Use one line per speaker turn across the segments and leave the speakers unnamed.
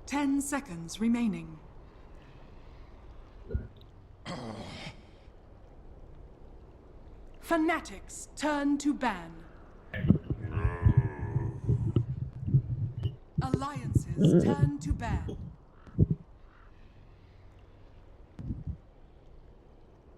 10 seconds remaining. Fnatic's turn to ban. Alliance's turn to ban.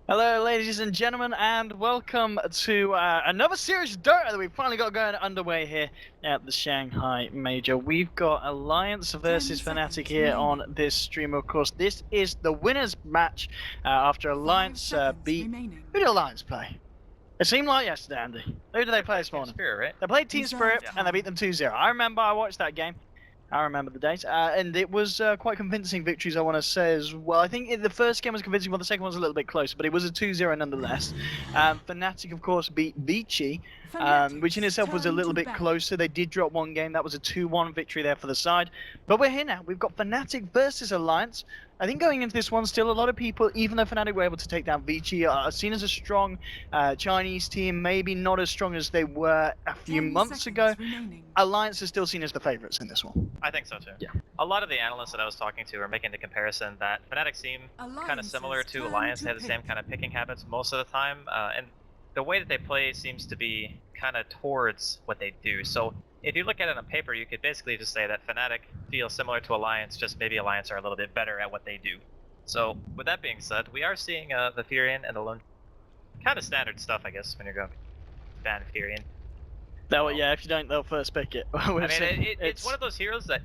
Hello, ladies and gentlemen, and welcome to another series of Dota that we've finally got going underway here at the Shanghai Major. We've got Alliance versus Fnatic here on this stream. Of course, this is the winners match after Alliance beat. Who did Alliance play? It seemed like yesterday, Andy. Who did they play this morning?
Team Spirit, right?
They played Team Spirit, and they beat them 2-0. I remember, I watched that game. I remember the dates, and it was quite convincing victories, I want to say as well. I think the first game was convincing, but the second one was a little bit closer, but it was a 2-0 nonetheless. Fnatic, of course, beat Vici, which in itself was a little bit closer. They did drop one game. That was a 2-1 victory there for the side. But we're here now. We've got Fnatic versus Alliance. I think going into this one, still a lot of people, even though Fnatic were able to take down Vici, are seen as a strong Chinese team, maybe not as strong as they were a few months ago. Alliance is still seen as the favourites in this one.
I think so too.
Yeah.
A lot of the analysts that I was talking to are making the comparison that Fnatic seem kind of similar to Alliance. They have the same kind of picking habits most of the time, and the way that they play seems to be kind of towards what they do. So if you look at it on paper, you could basically just say that Fnatic feels similar to Alliance, just maybe Alliance are a little bit better at what they do. So with that being said, we are seeing the Furion and the Lone, kind of standard stuff, I guess, when you're going to ban Furion.
Yeah, if you don't, they'll first pick it.
I mean, it's one of those heroes that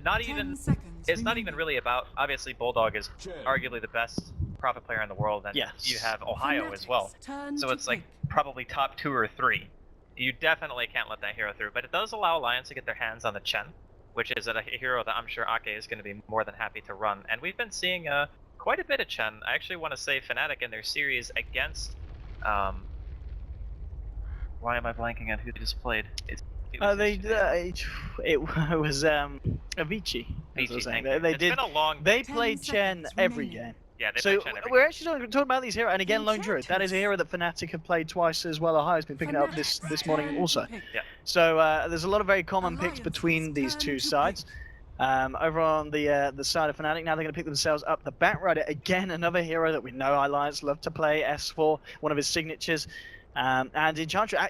it's not even really about. Obviously, Bulldog is arguably the best profit player in the world, and you have Ohio as well. So it's like probably top 2 or 3. You definitely can't let that hero through, but it does allow Alliance to get their hands on the Chen, which is a hero that I'm sure Ake is going to be more than happy to run. And we've been seeing quite a bit of Chen. I actually want to say Fnatic in their series against. Why am I blanking on who they just played? It was
Avicii.
Vici,
They played Chen every game.
Yeah, they
so
played Chen every
we're
game.
actually talking about these heroes, and again, Lone Druid. That is a hero that Fnatic have played twice as well. Ohio's been picking it up this morning also.
Yeah.
So there's a lot of very common picks between these two sides. Over on the side of Fnatic, now they're going to pick themselves up the Batrider, again another hero that we know Alliance love to play. S4, one of his signatures. And Enchantress,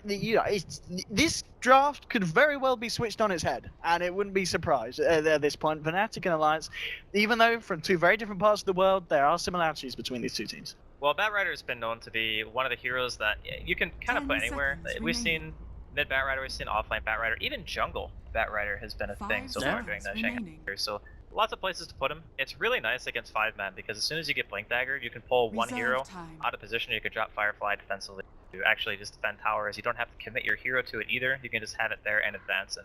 this draft could very well be switched on its head, and it wouldn't be surprised at this point. Fnatic and Alliance, even though from two very different parts of the world, there are similarities between these two teams.
Well, Batrider has been known to be one of the heroes that you can kind of put anywhere. We've seen mid Batrider, we've seen offlane Batrider, even jungle Batrider has been a thing so far during the Shanghai. So lots of places to put him. It's really nice against 5-man because as soon as you get Blink Dagger, you can pull one hero out of position. You can drop Firefly defensively to actually just defend towers. You don't have to commit your hero to it either. You can just have it there and advance it.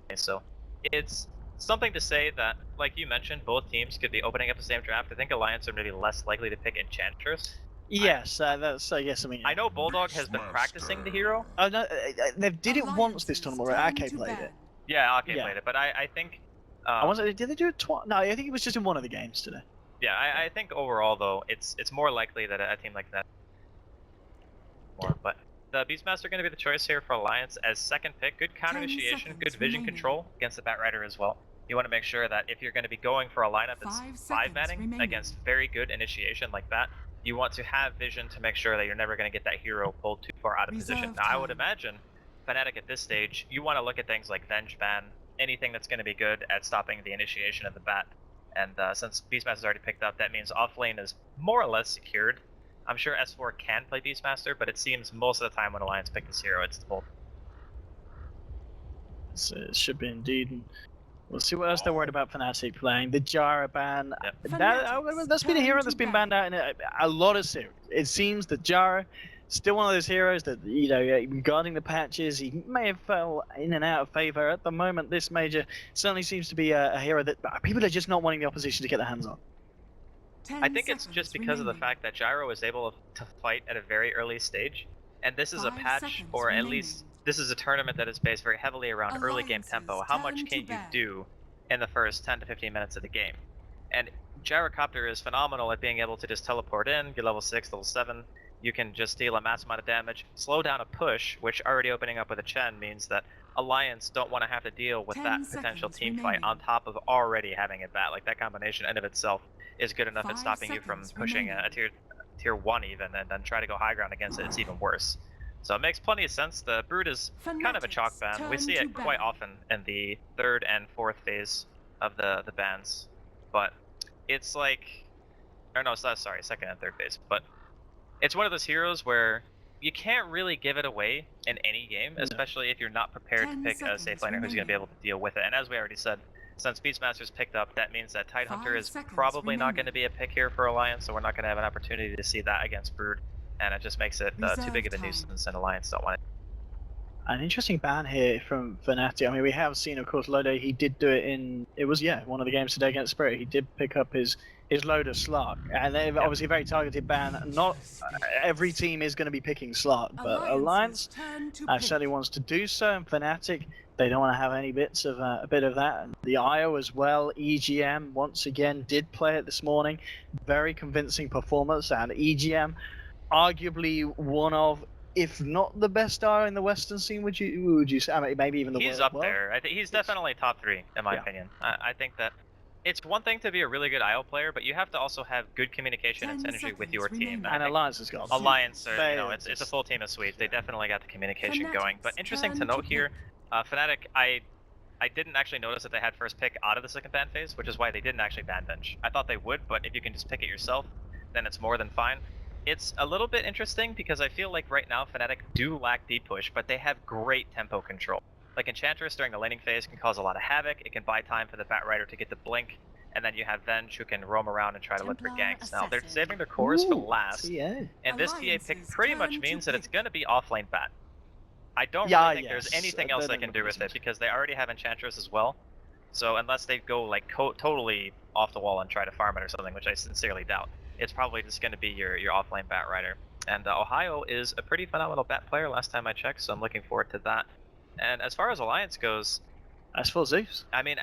Okay, so it's something to say that, like you mentioned, both teams could be opening up the same draft. I think Alliance are maybe less likely to pick Enchantress.
Yes, that's yes. I mean,
I know Bulldog has been practicing the hero.
Oh no, they did it once this tournament where Ake played it.
Yeah, Ake played it, but I think.
Did they do it twice? No, I think it was just in one of the games today.
Yeah, I think overall though, it's more likely that a team like that. But the Beastmaster are going to be the choice here for Alliance as second pick. Good counter initiation, good vision control against the Batrider as well. You want to make sure that if you're going to be going for a lineup that's 5-manning against very good initiation like that, you want to have vision to make sure that you're never going to get that hero pulled too far out of position. Now, I would imagine Fnatic at this stage, you want to look at things like Venge Ban, anything that's going to be good at stopping the initiation of the bat. And since Beastmaster's already picked up, that means offlane is more or less secured. I'm sure S4 can play Beastmaster, but it seems most of the time when Alliance pick this hero, it's the Bolt.
So it should be indeed. We'll see what else they're worried about Fnatic playing. The Jara ban.
Yep.
That's been a hero that's been banned out in a lot of series. It seems that Jara, still one of those heroes that, you know, regarding the patches, he may have fell in and out of favor. At the moment, this major certainly seems to be a hero that people are just not wanting the opposition to get their hands on.
I think it's just because of the fact that Gyro was able to fight at a very early stage, and this is a patch, or at least this is a tournament that is based very heavily around early game tempo. How much can you do in the first 10 to 15 minutes of the game? And Gyrocopter is phenomenal at being able to just teleport in, get level 6, level 7, you can just deal a mass amount of damage, slow down a push, which already opening up with a Chen means that Alliance don't want to have to deal with
10
that potential
seconds
team fight
remaining.
on top of already having it bad. Like that combination in of itself is good enough at
5
stopping you from
seconds
pushing a
remaining.
tier 1 even, and then try to go high ground against it. It's even worse. So it makes plenty of sense. The Brood is kind of a chalk ban. We
Fnatic's
see
turn
it
to
quite
ban.
often in the 3rd and 4th phase of the bans, but it's like, or no, sorry, 2nd and 3rd phase, but it's one of those heroes where you can't really give it away in any game, especially if you're not prepared to
10
pick a safe
seconds
laner who's going to be
remaining.
able to deal with it. And as we already said, since Beastmaster's picked up, that means that Tidehunter
5
is
seconds
probably not
remaining.
going to be a pick here for Alliance, so we're not going to have an opportunity to see that against Brood, and it just makes it too big of a
Reserve time.
nuisance, and Alliance don't want it.
An interesting ban here from Fnatic. I mean, we have seen, of course, Loader. He did do it in. It was one of the games today against Spirit. He did pick up his Loader Slark, and they've obviously a very targeted ban. Not every team is going to be picking Slark, but Alliance
turn to
certainly wants to do so. And Fnatic, they don't want to have any bits of a bit of that. And the IO as well. EGM once again did play it this morning. Very convincing performance, and EGM, arguably one of, if not the best IO in the Western scene, would you say? I mean, maybe even the
He's
world.
up there. I think he's definitely top 3 in my
Yeah.
opinion. I think that it's one thing to be a really good IO player, but you have to also have good communication and
10
synergy with
seconds
your team.
remaining.
I
And
think
Alliance has got
Alliance, are,
They
it's a
just-
full team of Swedes. They definitely got the communication
Fnatic's
going. But interesting to
turn
note
to
here, Fnatic, I didn't actually notice that they had first pick out of the second ban phase, which is why they didn't actually ban bench. I thought they would, but if you can just pick it yourself, then it's more than fine. It's a little bit interesting because I feel like right now Fnatic do lack deep push, but they have great tempo control. Like Enchantress during the laning phase can cause a lot of havoc. It can buy time for the Batrider to get the blink, and then you have Venge who can roam around and try to look for
Templar
ganks. Now they're
Assassin.
saving their cores for
Ooh,
last,
TA.
and this TA pick
Alliance's
pretty much
turn to
means that it's
pick.
going to be offlane bat. I don't
Yeah,
really think there's
yes.
anything else they can do with it because they already have Enchantress as well. So unless they go like totally off the wall and try to farm it or something, which I sincerely doubt, it's probably just going to be your offlane Batrider. And Ohio is a pretty phenomenal bat player last time I checked, so I'm looking forward to that. And as far as Alliance goes,
As for Zeus,
I mean,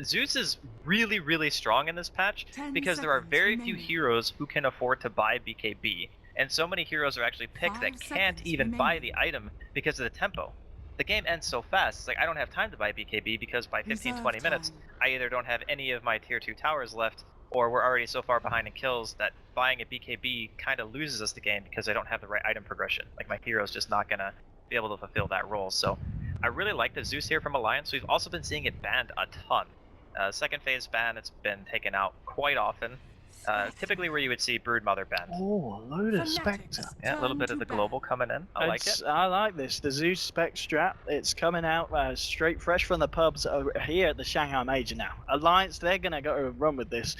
Zeus is really, really strong in this patch
10
because there are
seconds
very few
remaining.
heroes who can afford to buy BKB. And so many heroes are actually picked
5
that can't
seconds
even buy
remaining.
the item because of the tempo. The game ends so fast, it's like I don't have time to buy BKB because by 15, 20
Reserve
minutes,
time.
I either don't have any of my tier 2 towers left, or we're already so far behind in kills that buying a BKB kind of loses us the game because I don't have the right item progression. Like my hero's just not going to be able to fulfill that role. So I really like the Zeus here from Alliance. We've also been seeing it banned a ton. Second phase ban, it's been taken out quite often. Typically where you would see Broodmother banned.
oh, a load of
Fnatic's
Spectre.
Yeah, a little
turn
bit of
to
the
ban.
global coming in. I like it.
I like this. The Zeus Spec strap. It's coming out straight fresh from the pubs here at the Shanghai Major now. Alliance, they're gonna go run with this.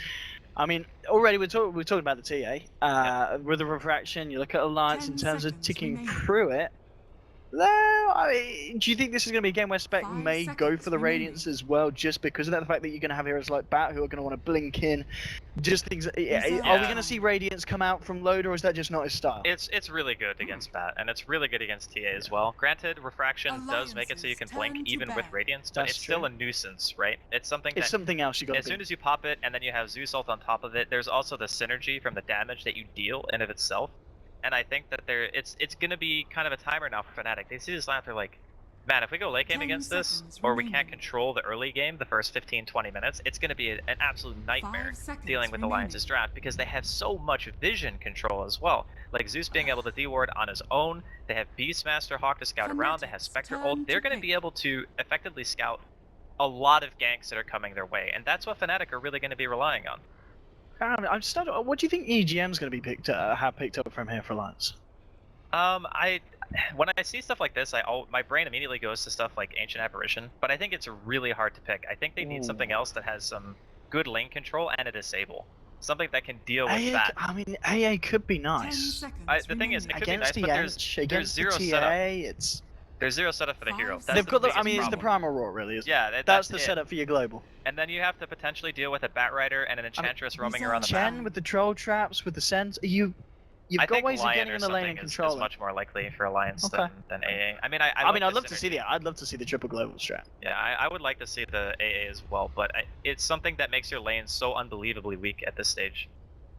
I mean, already we're talking about the TA. With the refraction, you look at Alliance in
10
terms of
seconds
ticking
remaining.
through it. No, I mean, do you think this is going to be a game where Spec
5
may go
seconds
for the
remaining.
Radiance as well, just because of that, the fact that you're going to have heroes like Bat who are going to want to blink in? Just things. Are we going to see Radiance come out from Loader, or is that just not his style?
It's really good against Bat, and it's really good against TA as well. Granted, refraction does make it so you can blink
Alliance's
even
turn
with
to
Radiance, but
That's
it's still
true.
a nuisance, right? It's something
It's
that
something else you got
as
to
soon
be.
as you pop it, and then you have Zeus ult on top of it, there's also the synergy from the damage that you deal in of itself. And I think that it's gonna be kind of a timer now for Fnatic. They see this lineup, they're like, man, if we go late game
10
against this,
seconds
or we
remaining.
can't control the early game, the first 15-20 minutes, it's gonna be an absolute nightmare
5 seconds
dealing with
remaining.
Alliance's draft because they have so much vision control as well. Like Zeus being able to D-ward on his own, they have Beastmaster Hawk to scout around, they have
Fnatic's
Spectre
turn
ult, they're
to
gonna
pick.
be able to effectively scout a lot of ganks that are coming their way, and that's what Fnatic are really gonna be relying on.
I'm starting. What do you think EGM's going to be have picked up from here for Alliance?
When I see stuff like this, my brain immediately goes to stuff like Ancient Apparition, but I think it's really hard to pick. I think they need something else that has some good lane control and a disable. Something that can deal with that.
I mean, AA could be
10
nice.
seconds
The thing is, it could be
Against
nice,
the
but
H,
there's
against
zero
the
setup.
TA,
There's zero setup for the
5
hero.
seconds.
That's
they've got the.
biggest
I mean, it's the
problem.
primal rot, really. Isn't it?
Yeah,
That's the
it.
setup for your global.
And then you have to potentially deal with a Batrider and an Enchantress roaming around the
Chen
map.
with the troll traps, with the sense. You've
I
got
think
ways of
Lion
getting
or
in the lane
something
and
is
controlling.
much more likely for Alliance
Okay.
than AA. I mean,
I
like
mean,
the
I'd love to see
synergy.
I'd love to see the triple global strat.
Yeah, I would like to see the AA as well, but it's something that makes your lane so unbelievably weak at this stage.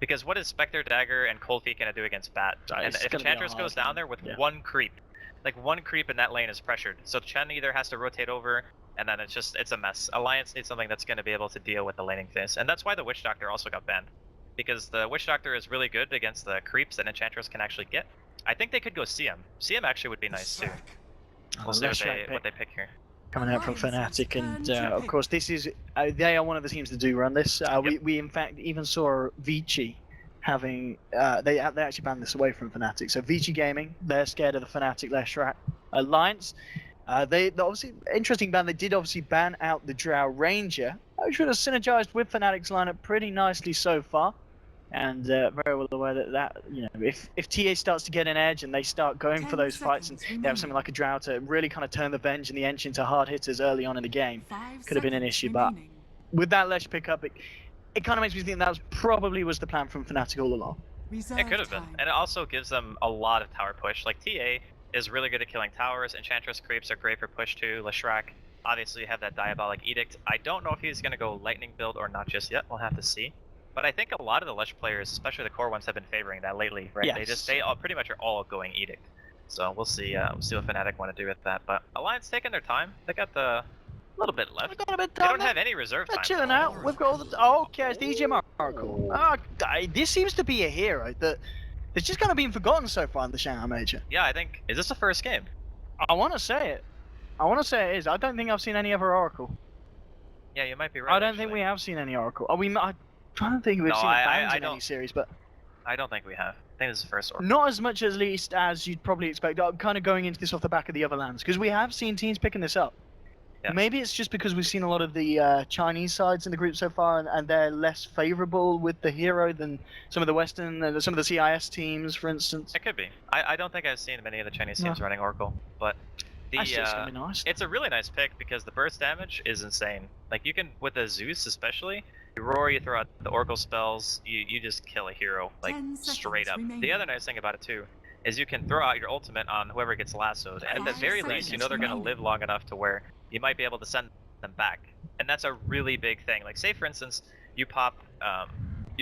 Because what is Spectre, Dagger, and Cold Feet going to do against Bat? And
It's
if
gonna be a
Enchantress
hard
goes down
one.
there with
Yeah.
one creep, like one creep in that lane is pressured. So Chen either has to rotate over, and then it's a mess. Alliance needs something that's going to be able to deal with the laning phase. And that's why the Witch Doctor also got banned. Because the Witch Doctor is really good against the creeps that Enchantress can actually get. I think they could go CM. CM actually would be nice too. We'll see what they pick here.
Coming out from
Alliances
Fnatic, and
turn to
of
pick.
course this is they are one of the teams that do run this. We in fact even saw Vici having they actually banned this away from Fnatic. So Vici Gaming, they're scared of the Fnatic Leshrac Alliance. They obviously interesting ban. They did obviously ban out the Drow Ranger, which would have synergized with Fnatic's lineup pretty nicely so far. And very well aware that you know, if TA starts to get an edge and they start going for
10
those fights, and
seconds
they have something like a Drow to really kind of turn the Venge and the Ench into hard hitters early on in the game,
5
could have been an
seconds
issue. But
remaining.
with that Lesh pickup, it kind of makes me think that probably was the plan from Fnatic all along.
Reserve
It could have been.
time.
And it also gives them a lot of tower push. Like TA is really good at killing towers. Enchantress creeps are great for push too. Leshrac, obviously you have that Diabolic Edict. I don't know if he's going to go Lightning build or not just yet. We'll have to see. But I think a lot of the Lesh players, especially the core ones, have been favoring that lately, right?
Yes.
They all pretty much are all going Edict. So we'll see. We'll see what Fnatic want to do with that. But Alliance taking their time. They got the little bit left.
We've got a bit
They
done
don't
there.
have any reserve
They're
time.
chilling out. We've got all the okay. It's the EGM Oracle. This seems to be a hero that it's just kind of been forgotten so far in the Shanghai Major.
Yeah, I think. Is this the first game?
I want to say it. I want to say it is. I don't think I've seen any other Oracle.
Yeah, you might be right.
I don't think
actually.
we have seen any Oracle. I'm trying to think if we've
No,
seen
I
bans in
don't-
any series, but
I don't think we have. I think this is the first one.
not as much at least as you'd probably expect. I'm kind of going into this off the back of the other lands because we have seen teams picking this up.
Yeah.
Maybe it's just because we've seen a lot of the Chinese sides in the group so far, and they're less favourable with the hero than some of the Western, some of the CIS teams, for instance.
It could be. I don't think I've seen many of the Chinese teams running Oracle, but
That's just gonna be nice.
it's a really nice pick because the burst damage is insane. Like you can, with the Zeus especially, you roar, you throw out the Oracle spells, you just kill a hero like
10
straight
seconds
up.
remaining.
The other nice thing about it too is you can throw out your ultimate on whoever gets lassoed. At the
5
very least, you know they're gonna
seconds
live long enough to where you might be able to send them back, and that's a really big thing. Like say for instance, you pop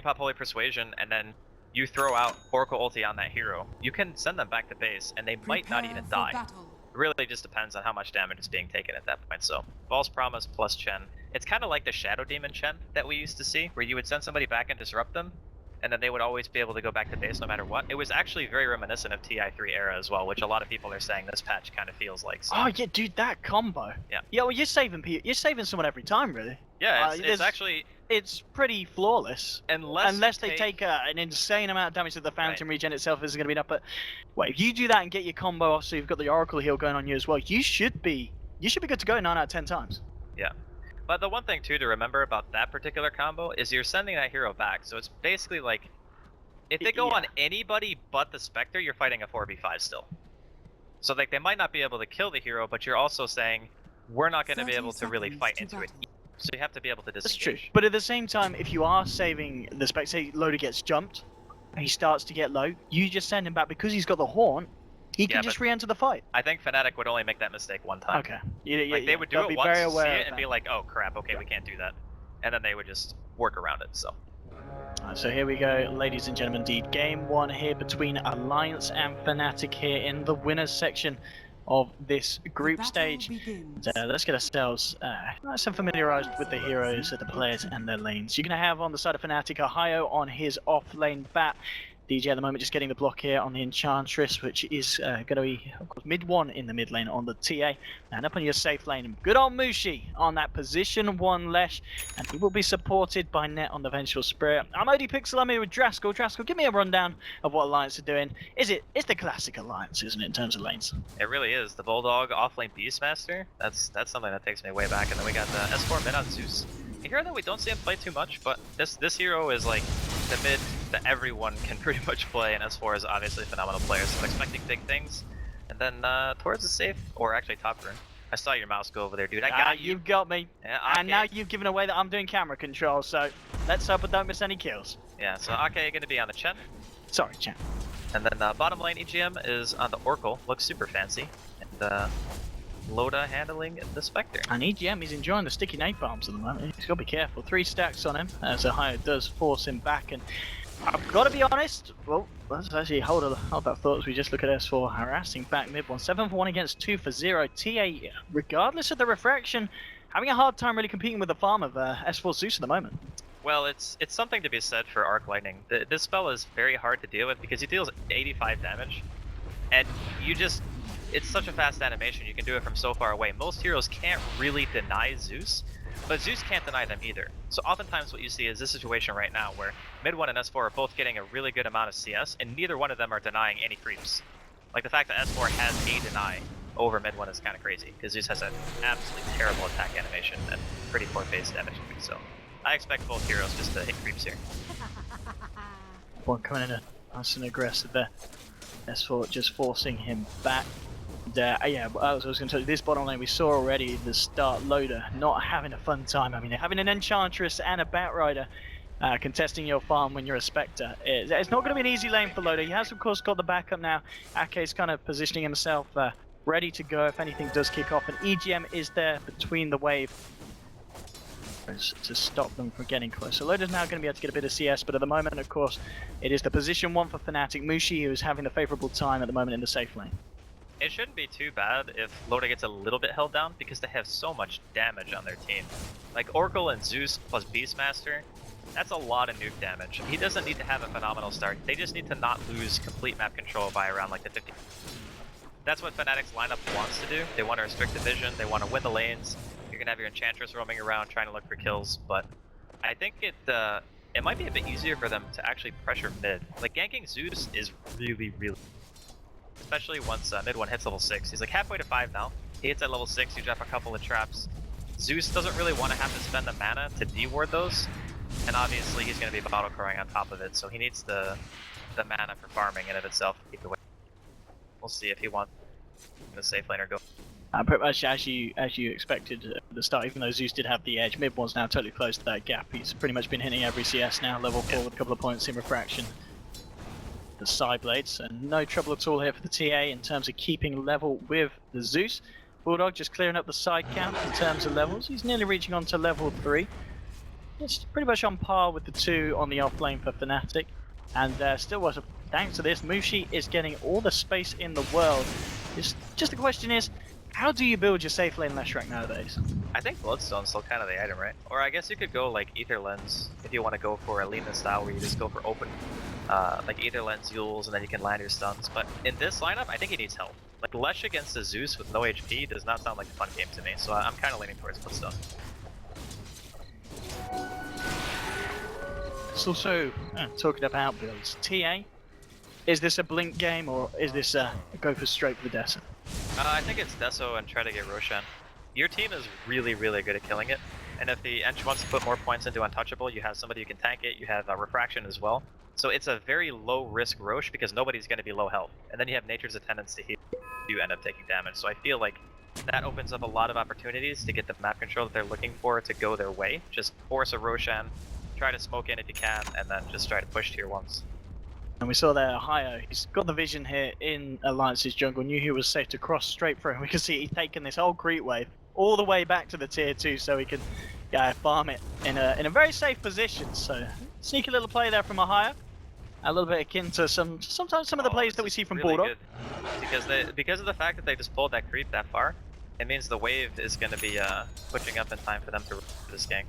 Holy Persuasion and then you throw out Oracle ulti on that hero. You can send them back to base, and they might not
Prepare
even
for
die.
battle.
It really just depends on how much damage is being taken at that point. So, False Promise plus Chen. It's kind of like the Shadow Demon Chen that we used to see, where you would send somebody back and disrupt them, and then they would always be able to go back to base no matter what. It was actually very reminiscent of TI3 era as well, which a lot of people are saying this patch kind of feels like. So,
Oh yeah, dude, that combo.
Yeah.
Yeah, well, you're saving someone every time, really.
yeah,
there's-
it's actually
It's pretty flawless.
unless
they take an insane amount of damage to the Phantom regen itself is going to be enough. But wait, if you do that and get your combo off, so you've got the Oracle heal going on you as well, you should be good to go 9 out of 10 times.
But the one thing too to remember about that particular combo is you're sending that hero back. So it's basically like if they go
Yeah.
on anybody but the Spectre, you're fighting a 4v5 still. So like they might not be able to kill the hero, but you're also saying we're not going to be
30
able to really
seconds
fight
to
into it.
battle.
So you have to be able to
That's
disengage.
true. But at the same time, if you are saving the Spectre, say Loader gets jumped, and he starts to get low, you just send him back because he's got the Horn. He can
Yeah,
just
but-
re-enter the fight.
I think Fnatic would only make that mistake one time.
Okay.
Like they would do
They'll
it
be
once,
very
see
aware
it,
of
and
that.
be like, "Oh crap, okay, we can't do that," and then they would just work around it. So
So here we go, ladies and gentlemen. Indeed, game 1 here between Alliance and Fnatic here in the winners section of this group
Battle
stage.
begins.
Let's get ourselves nice and familiarised with the heroes, the players and their lanes. You're going to have on the side of Fnatic Ohio on his off-lane bat. DJ at the moment just getting the block here on the Enchantress, which is going to be, of course, mid 1 in the mid lane on the TA. And up on your safe lane, good old Mushi on that position 1 Lesh. And he will be supported by Net on the Vengeful Spirit. I'm OD Pixel, I'm here with Draskell. Draskell, give me a rundown of what Alliance are doing. It's the classic Alliance, isn't it, in terms of lanes?
it really is the Bulldog offlane Beastmaster. That's something that takes me way back. And then we got the S4 mid on Zeus. A hero that we don't see him play too much, but this hero is like the mid that everyone can pretty much play, and S4 is obviously a phenomenal player, so I'm expecting big things. And then towards the safe, or actually top rune. I saw your mouse go over there, dude. I got you.
You've got me.
Yeah,
And now you've given away that I'm doing camera control, so let's hope I don't miss any kills.
Yeah, so Ake gonna be on the Chen.
Sorry, chat.
And then bottom lane EGM is on the Oracle. Looks super fancy. And Loda handling the Spectre.
And EGM, he's enjoying the sticky napalms at the moment. He's got to be careful. 3 stacks on him, as Ohio does force him back. And I've got to be honest. Well, let's actually hold that thought as we just look at S4 harassing back mid one. 7 for 1 against 2 for 0. TA, regardless of the refraction, having a hard time really competing with the farm of S4 Zeus at the moment.
Well, it's something to be said for Arc Lightning. This spell is very hard to deal with because he deals 85 damage, and it's such a fast animation. You can do it from so far away. Most heroes can't really deny Zeus, but Zeus can't deny them either. So oftentimes what you see is this situation right now where mid 1 and S4 are both getting a really good amount of CS, and neither one of them are denying any creeps. Like the fact that S4 has a deny over mid 1 is kind of crazy, because Zeus has an absolutely terrible attack animation and pretty poor phase damage. So I expect both heroes just to hit creeps here.
One coming in nice and aggressive there. S4 just forcing him back. Yeah, I was going to tell you, this bottom lane we saw already, the start loader not having a fun time. I mean, having an Enchantress and a Batrider contesting your farm when you're a Spectre. It's not going to be an easy lane for loader. He has, of course, got the backup now. Ake's kind of positioning himself ready to go if anything does kick off, and EGM is there between the wave to stop them from getting close. So Loader's now going to be able to get a bit of CS, but at the moment, of course, it is the position 1 for Fnatic. Mushi, who is having the favourable time at the moment in the safe lane.
It shouldn't be too bad if Loda gets a little bit held down, because they have so much damage on their team. Like Oracle and Zeus plus Beastmaster, that's a lot of nuke damage. He doesn't need to have a phenomenal start. They just need to not lose complete map control by around like the 50. That's what Fnatic's lineup wants to do. They want to restrict the vision, they want to win the lanes. You're gonna have your Enchantress roaming around trying to look for kills, but I think it might be a bit easier for them to actually pressure mid. Like ganking Zeus is really, especially once mid 1 hits level 6. He's like halfway to 5 now. He hits at level 6, you drop a couple of traps. Zeus doesn't really want to have to spend the mana to deward those, and obviously he's going to be bottle crowing on top of it, so he needs the mana for farming in of itself. Either way, we'll see if he wants the safe lane or go.
Pretty much as you expected at the start, even though Zeus did have the edge, mid 1's now totally close to that gap. He's pretty much been hitting every CS now, level 4 with a couple of points in refraction. The side blades, and no trouble at all here for the TA in terms of keeping level with the Zeus. Bulldog just clearing up the side count in terms of levels. He's nearly reaching on to level 3. It's pretty much on par with the 2 on the off lane for Fnatic. And still was, thanks to this, Mushi is getting all the space in the world. Just the question is, how do you build your safe lane Leshrac nowadays?
I think Bloodstone's still kind of the item, right? Or I guess you could go like Ether Lens if you want to go for a Lena style where you just go for open like Ether Lens Yules and then you can land your stuns. But in this lineup, I think he needs help. Like Lesh against a Zeus with no HP does not sound like a fun game to me, so I'm kind of leaning towards Bloodstone.
It's also talking about builds. TA, is this a blink game or is this a go for straight for the Deso?
I think it's Deso and try to get Roshan. Your team is really good at killing it, and if the Ench wants to put more points into Untouchable, you have somebody who can tank it, you have Refraction as well. So it's a very low risk Rosh because nobody's going to be low health, and then you have Nature's Attendants to heal, you end up taking damage. So I feel like that opens up a lot of opportunities to get the map control that they're looking for to go their way. Just force a Roshan, try to smoke in if you can, and then just try to push tier 1s.
And we saw there Hayo, he's got the vision here in Alliance's jungle, knew he was safe to cross straight through, and we can see he's taken this whole creep wave all the way back to the tier 2 so he can farm it in a very safe position. So sneaky little play there from Hayo, a little bit akin to sometimes some of the plays that we see from
really
Bulldog.
Because of the fact that they just pulled that creep that far, it means the wave is going to be pushing up in time for them to this gank.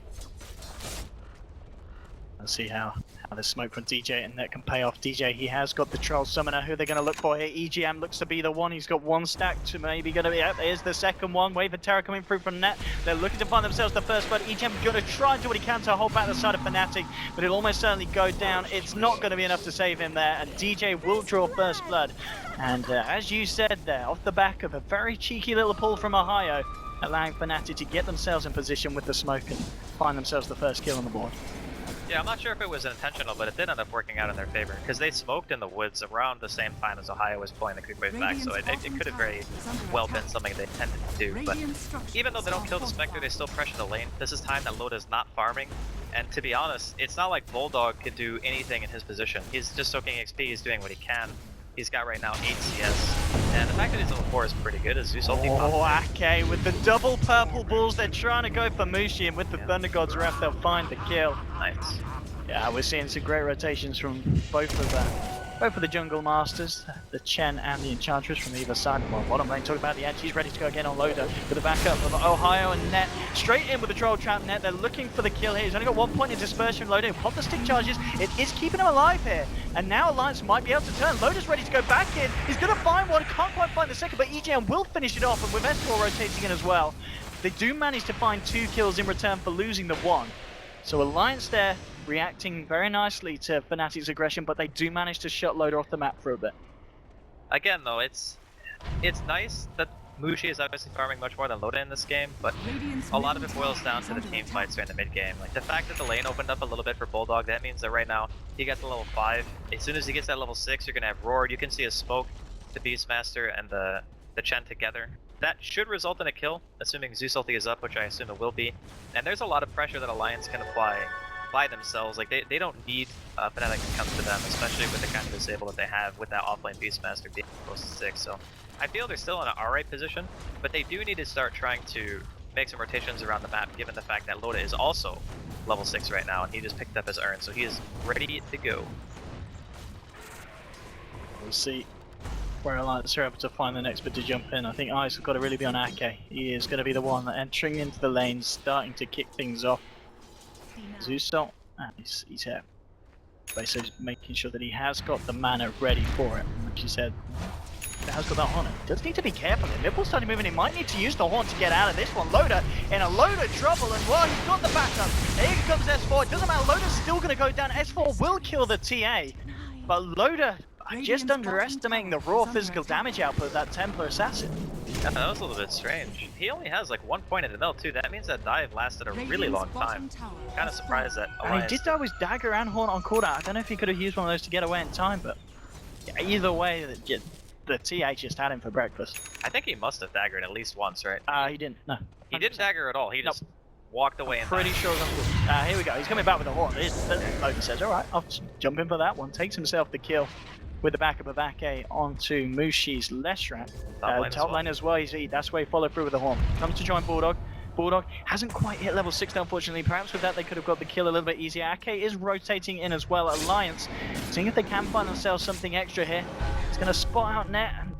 Let's see how the smoke from DJ and that can pay off. DJ, he has got the Troll Summoner, who they're going to look for here. EGM looks to be the one. He's got one stack to maybe going to be out. There's the second one. Wave of Terror coming through from Net. They're looking to find themselves the first blood. EGM going to try and do what he can to hold back the side of Fnatic, but it'll almost certainly go down. It's not going to be enough to save him there, and DJ will draw first blood. And as you said there, off the back of a very cheeky little pull from Ohio, allowing Fnatic to get themselves in position with the smoke and find themselves the first kill on the board.
Yeah, I'm not sure if it was intentional, but it did end up working out in their favor, because they smoked in the woods around the same time as Ohio was pulling the creep wave back, so it could have very well been something they intended to do. But even though they don't kill the Spectre, they still pressure the lane. This is time that Loda's not farming, and to be honest, it's not like Bulldog could do anything in his position. He's just soaking XP, he's doing what he can. He's got right now 8 CS, and the fact that he's level 4 is pretty good as Zeus ulti pops.
Ake with the double purple balls, they're trying to go for Mushi, and with the Thunder God's Wrath, they'll find the kill.
Nice.
Yeah, we're seeing some great rotations from both of the jungle masters, the Chen and the Enchantress from either side. Well, bottom lane, talking about the edge, he's ready to go again on Loader with the backup of Ohio and Net. Straight in with the Troll Trap Net, they're looking for the kill here. He's only got 1 point in dispersion. Loader pop the stick charges, it is keeping him alive here. And now Alliance might be able to turn. Loader's ready to go back in, he's going to find one, can't quite find the second, but EJM will finish it off, and with S4 rotating in as well, they do manage to find 2 kills in return for losing the 1. So Alliance there, reacting very nicely to Fnatic's aggression, but they do manage to shut Loader off the map for a bit.
Again, though, it's nice that Mushi is obviously farming much more than Loda in this game, but a lot of it boils down to the team fights during the mid game. Like the fact that the lane opened up a little bit for Bulldog, that means that right now he gets to level 5. As soon as he gets that level 6, you're gonna have Roar. You can see a smoke, the Beastmaster and the Chen together. That should result in a kill, assuming Zeus ulti is up, which I assume it will be. And there's a lot of pressure that Alliance can apply by themselves. Like they don't need Fnatic to come to them, especially with the kind of disable that they have with that offlane Beastmaster being close to 6. So I feel they're still in an alright position, but they do need to start trying to make some rotations around the map, given the fact that Loda is also level 6 right now, and he just picked up his urn, so he is ready to go.
We'll see where Alliance are able to find the next bit to jump in. I think eyes have got to really be on Ake. He is going to be the one that entering into the lane, starting to kick things off. Zeus and he's here. Basically making sure that he has got the mana ready for it. Like you said, he has got that horn. He does need to be careful here. Nipple's starting moving. He might need to use the horn to get out of this one. Loader in a load of trouble, and while he's got the backup, here comes S4. It doesn't matter, Loader's still going to go down. S4 will kill the TA, but Loader just underestimating the raw physical damage output of that Templar Assassin.
Yeah, that was a little bit strange. He only has like 1 point in the middle too. That means that dive lasted a really long time. Kind of surprised that Alliance...
And he did die with dagger and horn on cooldown. I don't know if he could have used one of those to get away in time, but yeah, either way, the TA just had him for breakfast.
I think he must have daggered at least once, right?
He didn't. No. 100%.
He didn't dagger at all. He just walked away and
pretty sure. Here we go. He's coming back with a horn. Logan says, all right, I'll jump in for that one. Takes himself the kill with the backup of Ake onto Mushi's Leshrat. Top lane as well. That's where he followed through with the horn. Comes to join Bulldog. Bulldog hasn't quite hit level 6 unfortunately. Perhaps with that they could have got the kill a little bit easier. Ake is rotating in as well. Alliance seeing if they can find themselves something extra here. He's going to spot out Net and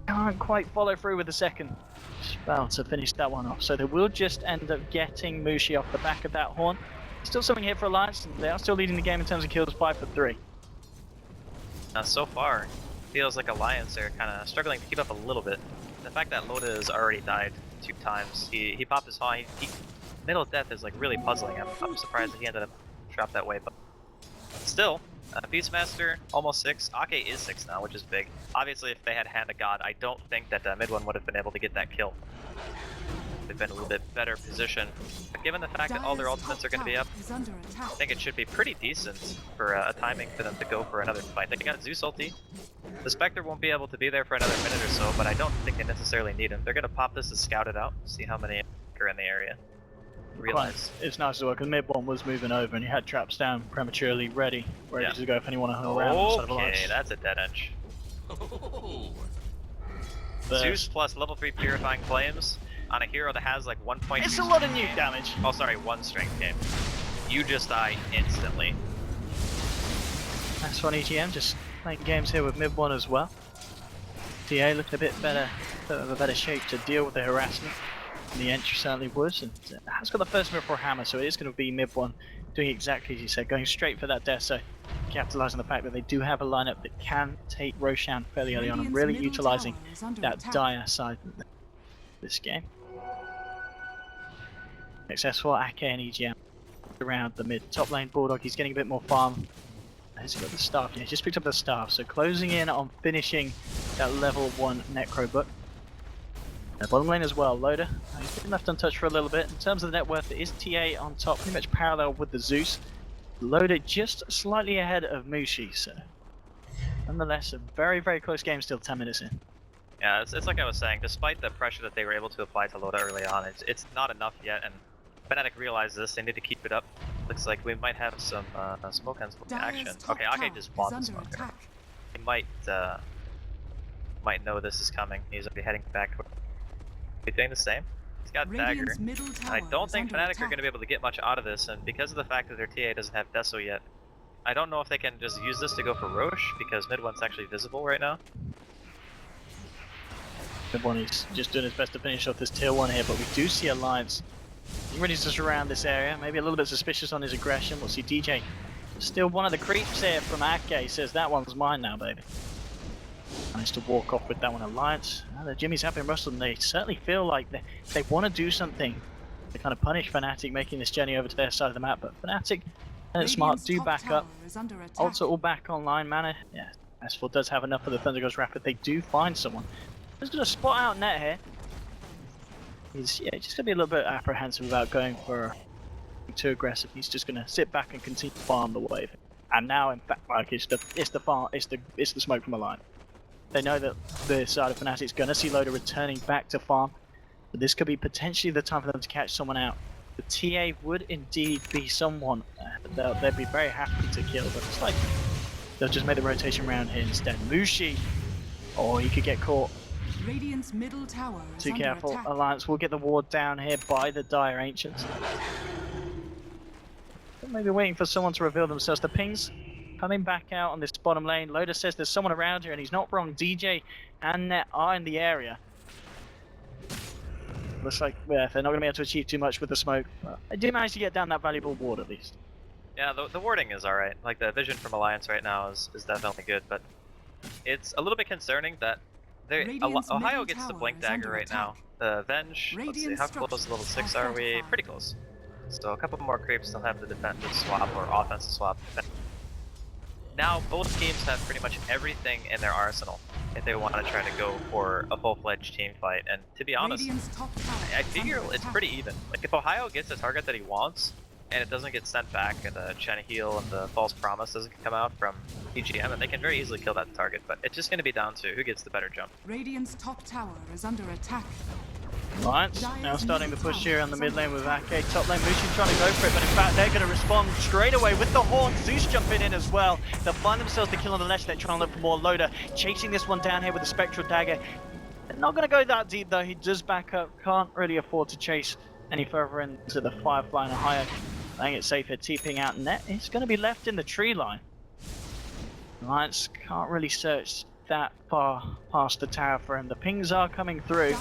can't quite follow through with the second spell to finish that one off. So they will just end up getting Mushi off the back of that horn. Still something here for Alliance. They are still leading the game in terms of kills, 5 for 3.
Now, so far, feels like Alliance are kind of struggling to keep up a little bit. The fact that Loda has already died 2 times, he popped his horn. Middle of death is like really puzzling. I'm surprised that he ended up trapped that way, but still, Beastmaster almost 6. Ake is 6 now, which is big. Obviously, if they had Hand of God, I don't think that mid one would have been able to get that kill. They've been a little bit better position. But given the fact that all their ultimates are going to be up, I think it should be pretty decent for a timing for them to go for another fight. They got Zeus ulti. The Spectre won't be able to be there for another minute or so, but I don't think they necessarily need him. They're going to pop this to scout it out, see how many are in the area. Realize.
It's nice as well, because mid one was moving over and he had traps down prematurely ready to go if anyone to hang around.
Okay, that's a dead edge. Zeus plus level 3 Purifying Flames on a hero that has like 1 point.
It's a lot of nuke damage.
Oh, sorry, 1 strength game. You just die instantly.
That's one EGM, just playing games here with mid one as well. TA looked a bit better, of a better shape to deal with the harassment. And the entry certainly was, and has got the first move for Hammer, so it is going to be mid one doing exactly as you said, going straight for that death. So capitalising on the fact that they do have a lineup that can take Roshan fairly early on and really utilising that dire side of this game. Successful Ake and EGM around the mid top lane. Bulldog, he's getting a bit more farm. He's got the staff, yeah, he just picked up the staff, so closing in on finishing that level 1 Necro book. Bottom lane as well, Loader, he's been left untouched for a little bit. In terms of the net worth, it is TA on top, pretty much parallel with the Zeus. Loader just slightly ahead of Mushi, so nonetheless a very, very close game still 10 minutes in.
Yeah, it's like I was saying, despite the pressure that they were able to apply to Loda early on, it's not enough yet, and Fnatic realized this, they need to keep it up. Looks like we might have some smoke and action. Okay, Ake just bought the smoke. He might know this is coming. He's already heading back. He's doing the same. He's got dagger. I don't think Fnatic are going to be able to get much out of this, and because of the fact that their TA doesn't have Deso yet, I don't know if they can just use this to go for Roche, because mid one's actually visible right now.
Mid one is just doing his best to finish off this tier 1 here, but we do see Alliance. He ready to surround this area, maybe a little bit suspicious on his aggression. We'll see DJ. Still one of the creeps here from Ake, says that one's mine now, baby. Managed to walk off with that one. Alliance. The Jimmys have been rustled, and they certainly feel like they want to do something to kind of punish Fnatic making this journey over to their side of the map, but Fnatic and Smart do back up. Also all back online, mana. Yeah, S4 does have enough for the Thunder Ghost Rapid. They do find someone. He's going to spot out Net here. He's just going to be a little bit apprehensive about going for too aggressive. He's just going to sit back and continue to farm the wave. And now, in fact, like it's the smoke from a line. They know that the side of Fnatic is going to see Loader returning back to farm, but this could be potentially the time for them to catch someone out. The TA would indeed be someone they'd be very happy to kill, but it's like they'll just make the rotation round here instead. Mushi, oh, he could get caught.
Radiant's middle tower is
Too
under
careful.
attack.
Alliance will get the ward down here by the Dire Ancients. Maybe waiting for someone to reveal themselves. The pings coming back out on this bottom lane. Loader says there's someone around here, and he's not wrong. DJ and Net are in the area. Looks like they're not going to be able to achieve too much with the smoke. But they do manage to get down that valuable ward at least.
Yeah, the warding is alright. Like, the vision from Alliance right now is definitely good, but it's a little bit concerning that Ohio gets the Blink Dagger right now. The Venge, let's see, how close to level 6 are we? Pretty close. So a couple more creeps still have the defensive swap or offensive swap. Now both teams have pretty much everything in their arsenal if they want to try to go for a full-fledged team fight. And to be honest, I figure it's pretty even. Like, if Ohio gets the target that he wants, and it doesn't get sent back, and the China Heal and the False Promise doesn't come out from EGM, and they can very easily kill that target, but it's just going to be down to who gets the better jump.
Radiant's top tower is under attack.
Alliance now starting the push here on the mid lane with Ake. Top lane, Mushi trying to go for it, but in fact they're going to respond straight away with the Horn. Zeus jumping in as well. They'll find themselves the kill on the left. They're trying to look for more. Loader chasing this one down here with the Spectral Dagger. They're not going to go that deep though. He does back up. Can't really afford to chase any further into the Firefly and higher. Playing it safe here, TPing out Net. It's going to be left in the tree line. Alliance can't really search that far past the tower for him. The pings are coming through.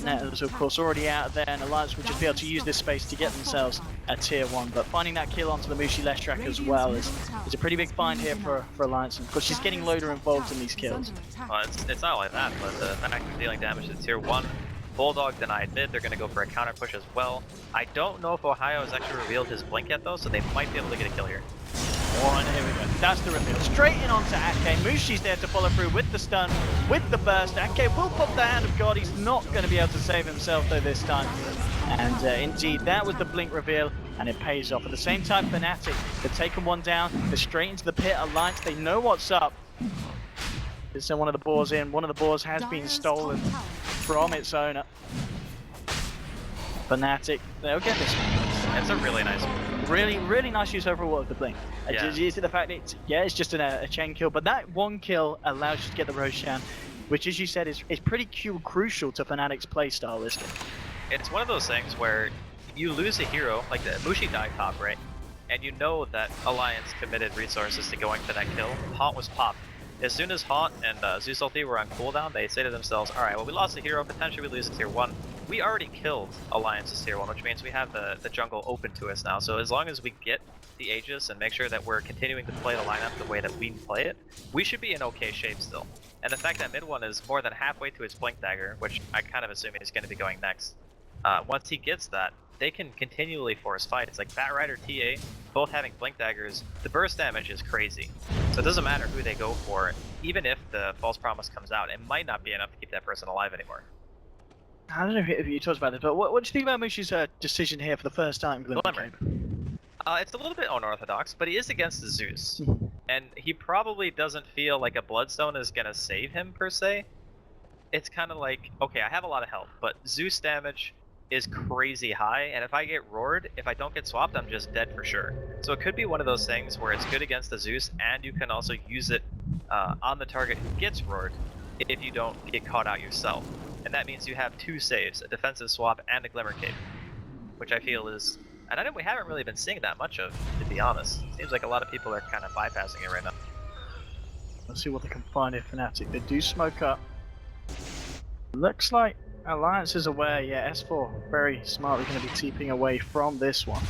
Net is of course already out there, and Alliance will just be able to use this space to get themselves a tier 1. But finding that kill onto the Mushi Leshrac as well is a pretty big find here for Alliance, because she's getting Loader involved in these kills.
Well, it's not only that, but the fact of dealing damage to tier 1. Bulldog denied mid, they're going to go for a counter push as well. I don't know if Ohio has actually revealed his blink yet though, so they might be able to get a kill here.
Oh, and here we go. That's the reveal. Straight in onto Ake. Mushi's there to follow through with the stun, with the burst. Ake will pop the Hand of God. He's not going to be able to save himself though this time. And indeed, that was the blink reveal, and it pays off. At the same time, Fnatic, they've taken one down. They're straight into the pit. Alliance, they know what's up. There's one of the boars in. One of the boars has been stolen from its owner. Fnatic, they'll get this one.
It's a really nice one.
Really nice use overall of the blink.
Yeah.
You see the fact that it's just a chain kill, but that one kill allows you to get the Roshan, which, as you said, is pretty crucial to Fnatic's playstyle this game.
It's one of those things where you lose a hero, like the Mushi died top, right? And you know that Alliance committed resources to going for that kill. Haunt was popped. As soon as Haunt and Zeus ulti were on cooldown, they say to themselves, alright, well, we lost a hero, potentially we lose a tier 1. We already killed Alliance's tier 1, which means we have the jungle open to us now. So as long as we get the Aegis and make sure that we're continuing to play the lineup the way that we play it, we should be in okay shape still. And the fact that mid one is more than halfway to his Blink Dagger, which I kind of assume he's going to be going next, once he gets that, they can continually force fights. Like Batrider, TA, both having Blink Daggers, the burst damage is crazy. So it doesn't matter who they go for, even if the False Promise comes out, it might not be enough to keep that person alive anymore.
I don't know if you talked about this, but what do you think about Mushi's decision here for the first time?
Glimmer. It's a little bit unorthodox, but he is against the Zeus. And he probably doesn't feel like a Bloodstone is going to save him, per se. It's kind of like, okay, I have a lot of health, but Zeus damage is crazy high, and if I get roared, if I don't get swapped, I'm just dead for sure. So it could be one of those things where it's good against the Zeus, and you can also use it on the target who gets roared if you don't get caught out yourself. And that means you have two saves, a defensive swap and a Glimmer Cape, which I feel is And we haven't really been seeing that much of, to be honest. Seems like a lot of people are kind of bypassing it right now.
Let's see what they can find in Fnatic. They do smoke up. Looks like Alliance is aware. Yeah, S4 very smartly going to be TPing away from this one.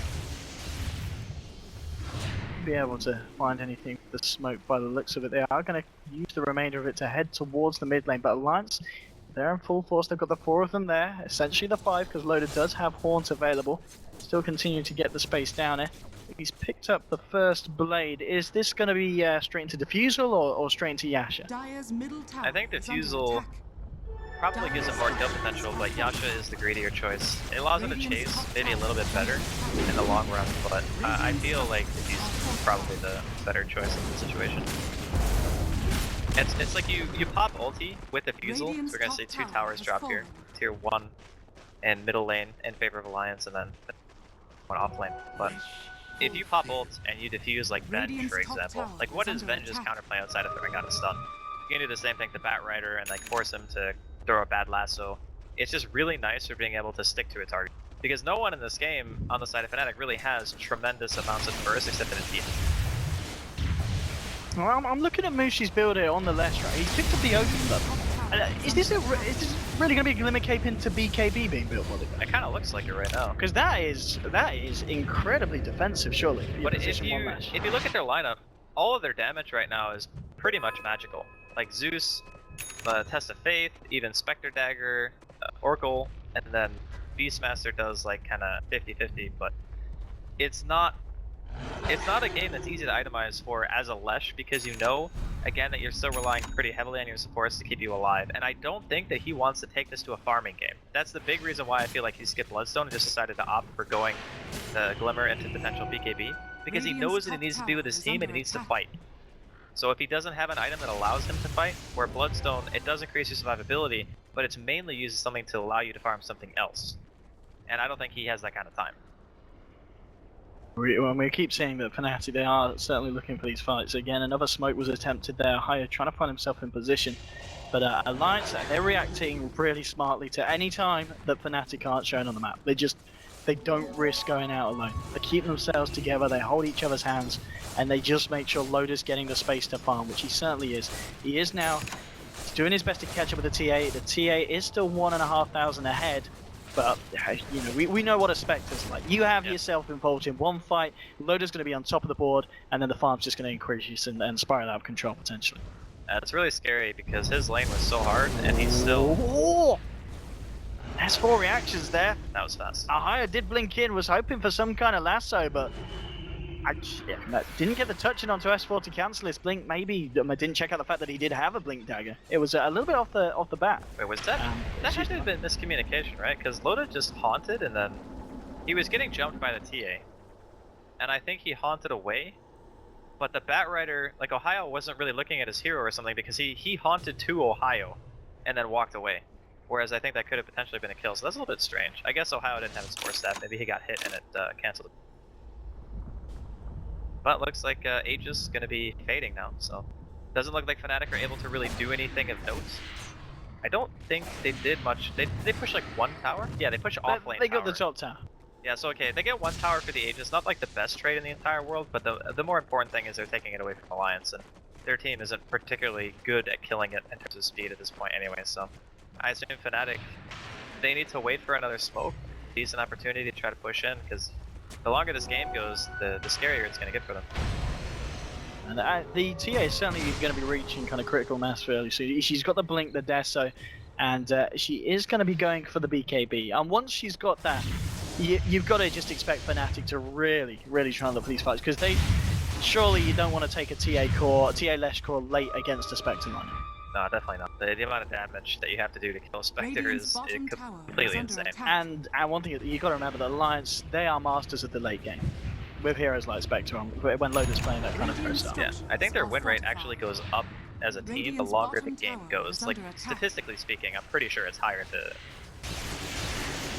Be able to find anything with the smoke by the looks of it. They are going to use the remainder of it to head towards the mid lane, but Alliance, they're in full force. They've got the 4 of them there, essentially the 5 because Loader does have Haunt available. Still continuing to get the space down there. He's picked up the first blade. Is this going to be straight into Diffusal or straight into Yasha?
Dire's middle tower
I think
is under
Diffusal
attack.
probably gives him more kill potential, but Yasha is the greedier choice. It allows him to chase maybe a little bit better in the long run, but I feel like Diffusal is probably the better choice in the situation. It's like you pop ulti with Diffusal, so we're going to see 2 towers drop here. Tier 1 and middle lane in favor of Alliance, and then one off lane. But if you pop ult and you diffuse like Venge, for example, like what is Venge's counterplay outside of throwing out a stun? You can do the same thing to Bat Rider and like force him to throw a bad lasso. It's just really nice for being able to stick to a target. Because no one in this game on the side of Fnatic really has tremendous amounts of burst except for the team.
Well, I'm looking at Mushi's build here on the left, right? He's picked up the Ocean Club. Is this really going to be a Glimmer Cape into BKB being built by the guy?
It kind of looks like it right now.
Because that is incredibly defensive, surely.
But if you look at their lineup, all of their damage right now is pretty much magical. Like Zeus, Test of Faith, even Spectre Dagger, Oracle, and then Beastmaster does like kind of 50-50. But it's not a game that's easy to itemize for as a Lesh, because you know, again, that you're still relying pretty heavily on your supports to keep you alive. And I don't think that he wants to take this to a farming game. That's the big reason why I feel like he skipped Bloodstone and just decided to opt for going the Glimmer into potential BKB. Because he knows that he needs to be with his team and he needs to fight. So if he doesn't have an item that allows him to fight, where Bloodstone, it does increase your survivability, but it's mainly used as something to allow you to farm something else. And I don't think he has that kind of time.
We keep saying that Fnatic, they are certainly looking for these fights. Again, another smoke was attempted there. Haya trying to find himself in position. But Alliance, they're reacting really smartly to any time that Fnatic aren't shown on the map. They don't risk going out alone. They keep themselves together, they hold each other's hands, and they just make sure Loader's getting the space to farm, which he certainly is. He is now doing his best to catch up with the TA. The TA is still 1,500 ahead. But, you know, we know what a Spectre's like. You have yourself involved in one fight, Loader's going to be on top of the board, and then the farm's just going to increase and spiral out of control, potentially.
It's really scary because his lane was so hard, and he's still...
S4 reactions there.
That was fast.
Ahaya did blink in, was hoping for some kind of lasso, but... didn't get the touching onto S4 to cancel his blink. Maybe didn't check out the fact that he did have a blink dagger. It was a little bit off the bat.
Wait, was that? That had to have been miscommunication, right? Because Loda just haunted, and then he was getting jumped by the TA, and I think he haunted away. But the Bat Rider, like Ohio, wasn't really looking at his hero or something because he haunted to Ohio, and then walked away. Whereas I think that could have potentially been a kill. So that's a little bit strange. I guess Ohio didn't have his force staff. Maybe he got hit and it canceled. But looks like Aegis is going to be fading now, so doesn't look like Fnatic are able to really do anything of note. I don't think they did much. They push like 1 tower? Yeah, they push off lane.
They got the top tower.
Yeah, so okay, they get 1 tower for the Aegis. Not like the best trade in the entire world, but the more important thing is they're taking it away from Alliance, and their team isn't particularly good at killing it in terms of speed at this point anyway, so I assume Fnatic, they need to wait for another smoke, decent opportunity to try to push in, because the longer this game goes, the scarier it's going to get for them.
And the TA is certainly going to be reaching kind of critical mass fairly soon. She's got the blink, the Deso, and she is going to be going for the BKB. And once she's got that, you've got to just expect Fnatic to really try and look for these fights, because surely you don't want to take a TA Lesh core late against a Spectre line.
No, definitely not. The amount of damage that you have to do to kill Spectre is completely insane.
And one thing you got to remember, the Alliance, they are masters of the late game, with heroes like Spectre on, when Loader's playing that kind of pro stuff.
Yeah, I think their win rate actually goes up as a team the longer the game goes. Like, statistically speaking, I'm pretty sure it's higher to...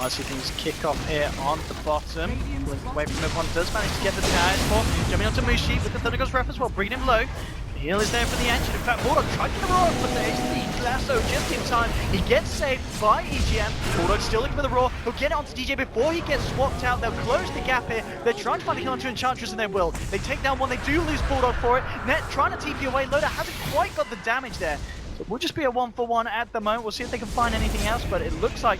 I see things kick off here on the bottom. Blink away from everyone, does manage to get the tag for jumping onto Mushi with the Thunder Ghost ref as well, bringing him low. The heal is there for the engine. In fact, Mordor tried to run, but there's the lasso just in time. He gets saved by EGM. Bulldog still looking for the Roar. He'll get it onto DJ before he gets swapped out. They'll close the gap here. They're trying to find a kill onto Enchantress, and they will. They take down one. They do lose Bulldog for it. Net trying to TP away. Loda hasn't quite got the damage there. So it will just be a 1-for-1 at the moment. We'll see if they can find anything else, but it looks like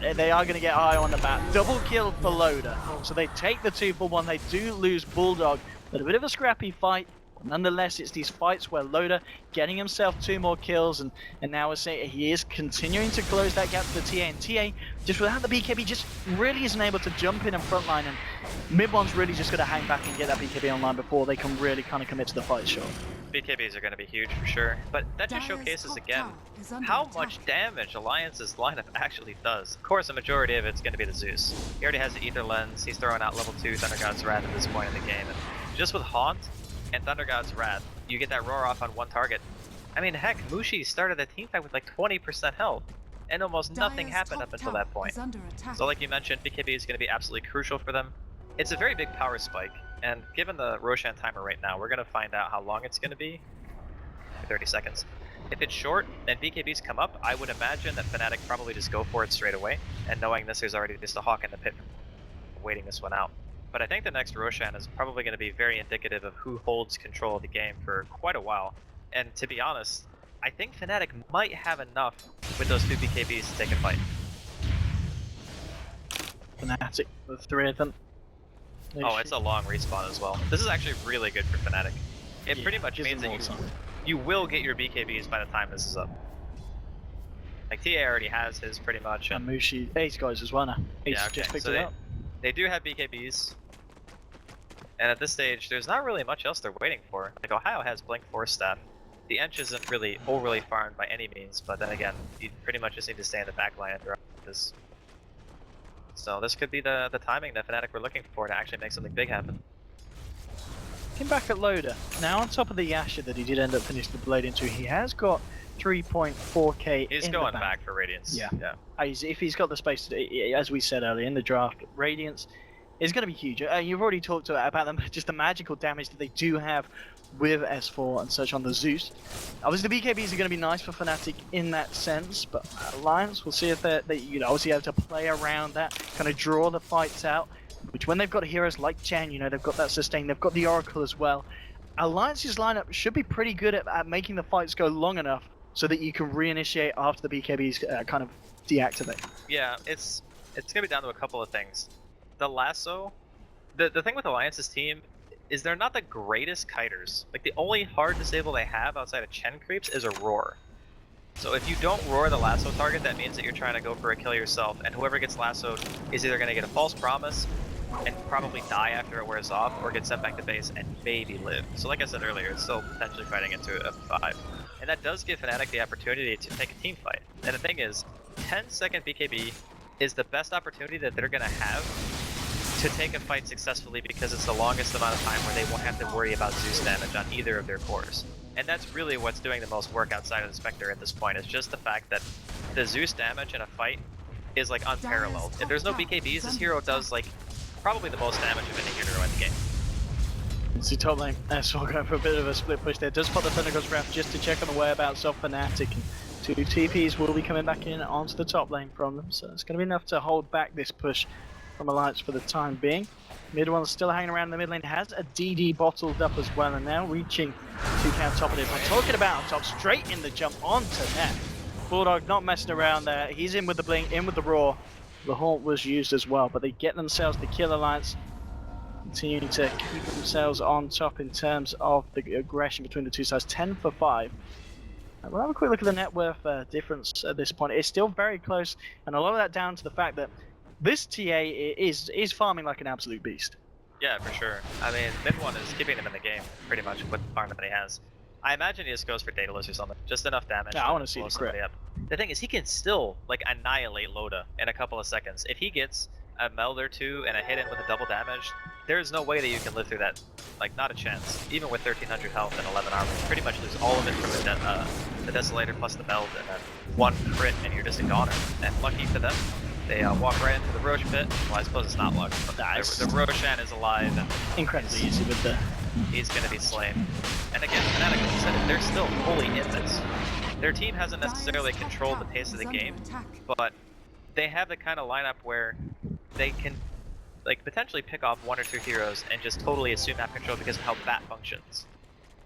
they are going to get high on the bat. Double kill for Loda. So they take the 2-for-1. They do lose Bulldog. But a bit of a scrappy fight. Nonetheless, it's these fights where Loda getting himself 2 more kills, and now we're saying he is continuing to close that gap to the TA, and TA, just without the BKB, just really isn't able to jump in and frontline, and mid-one's really just going to hang back and get that BKB online before they can really kind of commit to the fight shot.
BKBs are going to be huge for sure, but that just showcases again how much damage Alliance's lineup actually does. Of course, the majority of it's going to be the Zeus. He already has the Ether Lens, he's throwing out level 2 Thunder God's Wrath at this point in the game, and just with Haunt and Thunder God's Wrath, you get that roar off on one target. I mean, heck, Mushi started the team fight with like 20% health, and almost nothing happened up until that point. So like you mentioned, BKB is going to be absolutely crucial for them. It's a very big power spike, and given the Roshan timer right now, we're going to find out how long it's going to be. 30 seconds. If it's short and BKBs come up, I would imagine that Fnatic probably just go for it straight away, and knowing this, there's already just a Hawk in the pit waiting this one out. But I think the next Roshan is probably going to be very indicative of who holds control of the game for quite a while. And to be honest, I think Fnatic might have enough with those 2 BKBs to take a fight.
Fnatic, the 3 of them.
Oh, it's a long respawn as well. This is actually really good for Fnatic. It pretty much means that you will get your BKBs by the time this is up. Like, TA already has his pretty much.
And Mushi, Ace guys as well now. Ace just picked it up.
They do have BKBs, and at this stage, there's not really much else they're waiting for. Like, Ohio has Blink Force Staff. The Ench isn't really overly farmed by any means, but then again, you pretty much just need to stay in the back line and throw this. So this could be the timing that Fnatic were looking for to actually make something big happen.
Came back at Loda. Now on top of the Asher that he did end up finishing the blade into, he has got 3.4k.
He's going back for Radiance.
Yeah. If he's got the space, as we said earlier in the draft, Radiance is going to be huge. You've already talked about them, just the magical damage that they do have with S4 and such on the Zeus. Obviously, the BKBs are going to be nice for Fnatic in that sense, but Alliance, we'll see if they obviously have to play around that, kind of draw the fights out. Which when they've got heroes like Chen, they've got that sustain, they've got the Oracle as well. Alliance's lineup should be pretty good at making the fights go long enough so that you can reinitiate after the BKBs kind of deactivate.
Yeah, it's gonna be down to a couple of things. The lasso, the thing with Alliance's team is they're not the greatest kiters. Like, the only hard disable they have outside of Chen creeps is a roar. So if you don't roar the lasso target, that means that you're trying to go for a kill yourself, and whoever gets lassoed is either gonna get a false promise and probably die after it wears off, or get sent back to base and maybe live. So like I said earlier, it's still potentially fighting into a 5. And that does give Fnatic the opportunity to take a team fight. And the thing is, 10-second BKB is the best opportunity that they're going to have to take a fight successfully, because it's the longest amount of time where they won't have to worry about Zeus damage on either of their cores. And that's really what's doing the most work outside of the Spectre at this point. It's just the fact that the Zeus damage in a fight is like unparalleled. If there's no BKBs, this hero does like probably the most damage of any hero in the game.
It's the top lane. S4 going for a bit of a split push there. Does put the Thunder God's Wrath just to check on the whereabouts of Fnatic. And 2 TPs will be coming back in onto the top lane from them. So it's going to be enough to hold back this push from Alliance for the time being. Mid one's still hanging around the mid lane. Has a DD bottled up as well, and now reaching 2k on top of it. We're talking about on top, straight in the jump onto net. Bulldog not messing around there. He's in with the blink, in with the roar. The haunt was used as well, but they get themselves the kill. Alliance continuing to keep themselves on top in terms of the aggression between the two sides. 10 for 5. We'll have a quick look at the net worth difference at this point. It's still very close, and a lot of that down to the fact that this TA is farming like an absolute beast.
Yeah, for sure. I mean, mid-1 is keeping him in the game, pretty much, with the farm that he has. I imagine he just goes for Daedalus or something. Just enough damage.
Yeah, I want to see the crit.
The thing is, he can still, like, annihilate Loda in a couple of seconds. If he gets a meld or two and a hit in with a double damage, there's no way that you can live through that. Like, not a chance. Even with 1300 health and 11 armor, you pretty much lose all of it from the Desolator plus the meld, and then 1 crit and you're just a goner. And lucky for them, they walk right into the Roche pit. Well, I suppose it's not luck, but the Roshan is alive and
incredibly easy with the...
He's gonna be slain. And again, Fnatic, like I said, if they're still fully in this, Their team hasn't necessarily controlled the pace of the game, but they have the kind of lineup where they can like potentially pick off 1 or 2 heroes and just totally assume map control because of how Bat functions.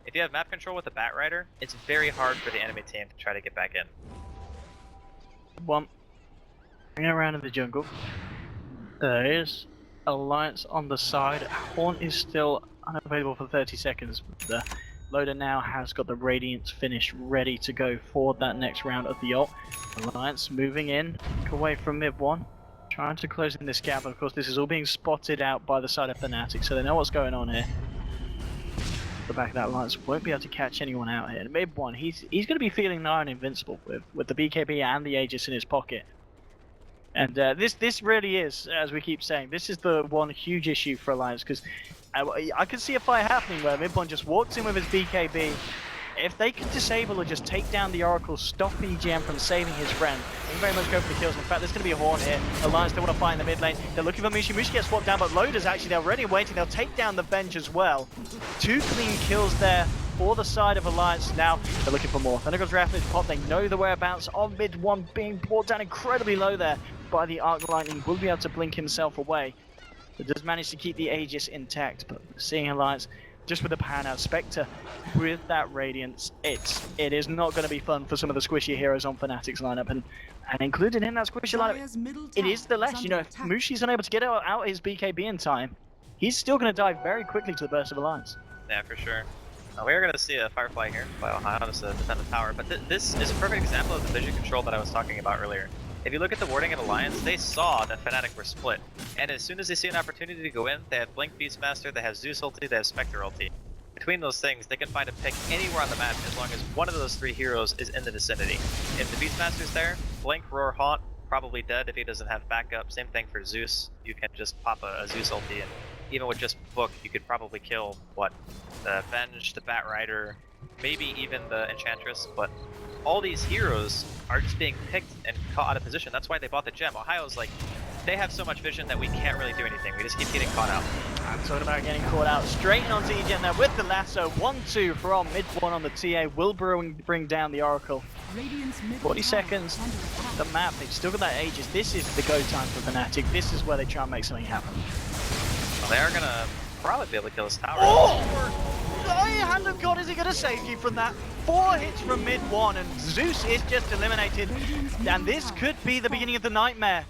If you have map control with the Bat Rider, it's very hard for the enemy team to try to get back in.
One. Bring it around in the jungle. There is Alliance on the side. Haunt is still unavailable for 30 seconds. The loader now has got the Radiance finish ready to go for that next round of the ult. Alliance moving in, away from mid one. Trying to close in this gap, but of course this is all being spotted out by the side of Fnatic, so they know what's going on here. The back of that Alliance won't be able to catch anyone out here. Mid one, he's going to be feeling nigh on invincible with the BKB and the Aegis in his pocket. And this really is, as we keep saying, this is the one huge issue for Alliance, because I can see a fight happening where mid one just walks in with his BKB. If they could disable or just take down the Oracle, stop EGM from saving his friend, they very much go for the kills. In fact, there's going to be a Horn here. Alliance, they want to find the mid lane. They're looking for Mushi. Mushi gets swapped down, but Loader's actually, they're already waiting. They'll take down the Venge as well. 2 clean kills there for the side of Alliance. Now, they're looking for more. Thundergod's Wrath is pop. They know the whereabouts of mid one, being brought down incredibly low there by the Arc Lightning. Will be able to blink himself away. But does manage to keep the Aegis intact. But seeing Alliance just with the pan out, Spectre with that Radiance, it is not going to be fun for some of the squishy heroes on Fnatic's lineup, and included in that squishy lineup, it is the Lesh. You know, if Mushi's unable to get out his BKB in time, he's still going to die very quickly to the burst of Alliance.
Yeah, for sure. We are going to see a Firefly here by Ohio to defend the tower, but this is a perfect example of the vision control that I was talking about earlier. If you look at the wording in Alliance, they saw that Fnatic were split, and as soon as they see an opportunity to go in, they have Blink Beastmaster, they have Zeus ulti, they have Spectre ulti. Between those things, they can find a pick anywhere on the map as long as one of those 3 heroes is in the vicinity. If the Beastmaster's there, Blink, Roar, Haunt, probably dead if he doesn't have backup. Same thing for Zeus, you can just pop a Zeus ulti, and even with just Book, you could probably kill, what, the Venge, the Bat Rider, maybe even the Enchantress, but all these heroes are just being picked and caught out of position. That's why they bought the gem. Ohio's like, they have so much vision that we can't really do anything. We just keep getting caught out.
I'm talking about getting caught out. Straight onto EGM there with the lasso. 1-2 from mid one on the TA. Will bring down the Oracle. 40 seconds. The map. They've still got that Aegis. This is the go time for Fnatic. This is where they try and make something happen.
Well, they are going to probably be able to kill this tower.
Oh! Hand of God, is he going to save you from that? 4 hits from mid one, and Zeus is just eliminated. And this could be the beginning of the nightmare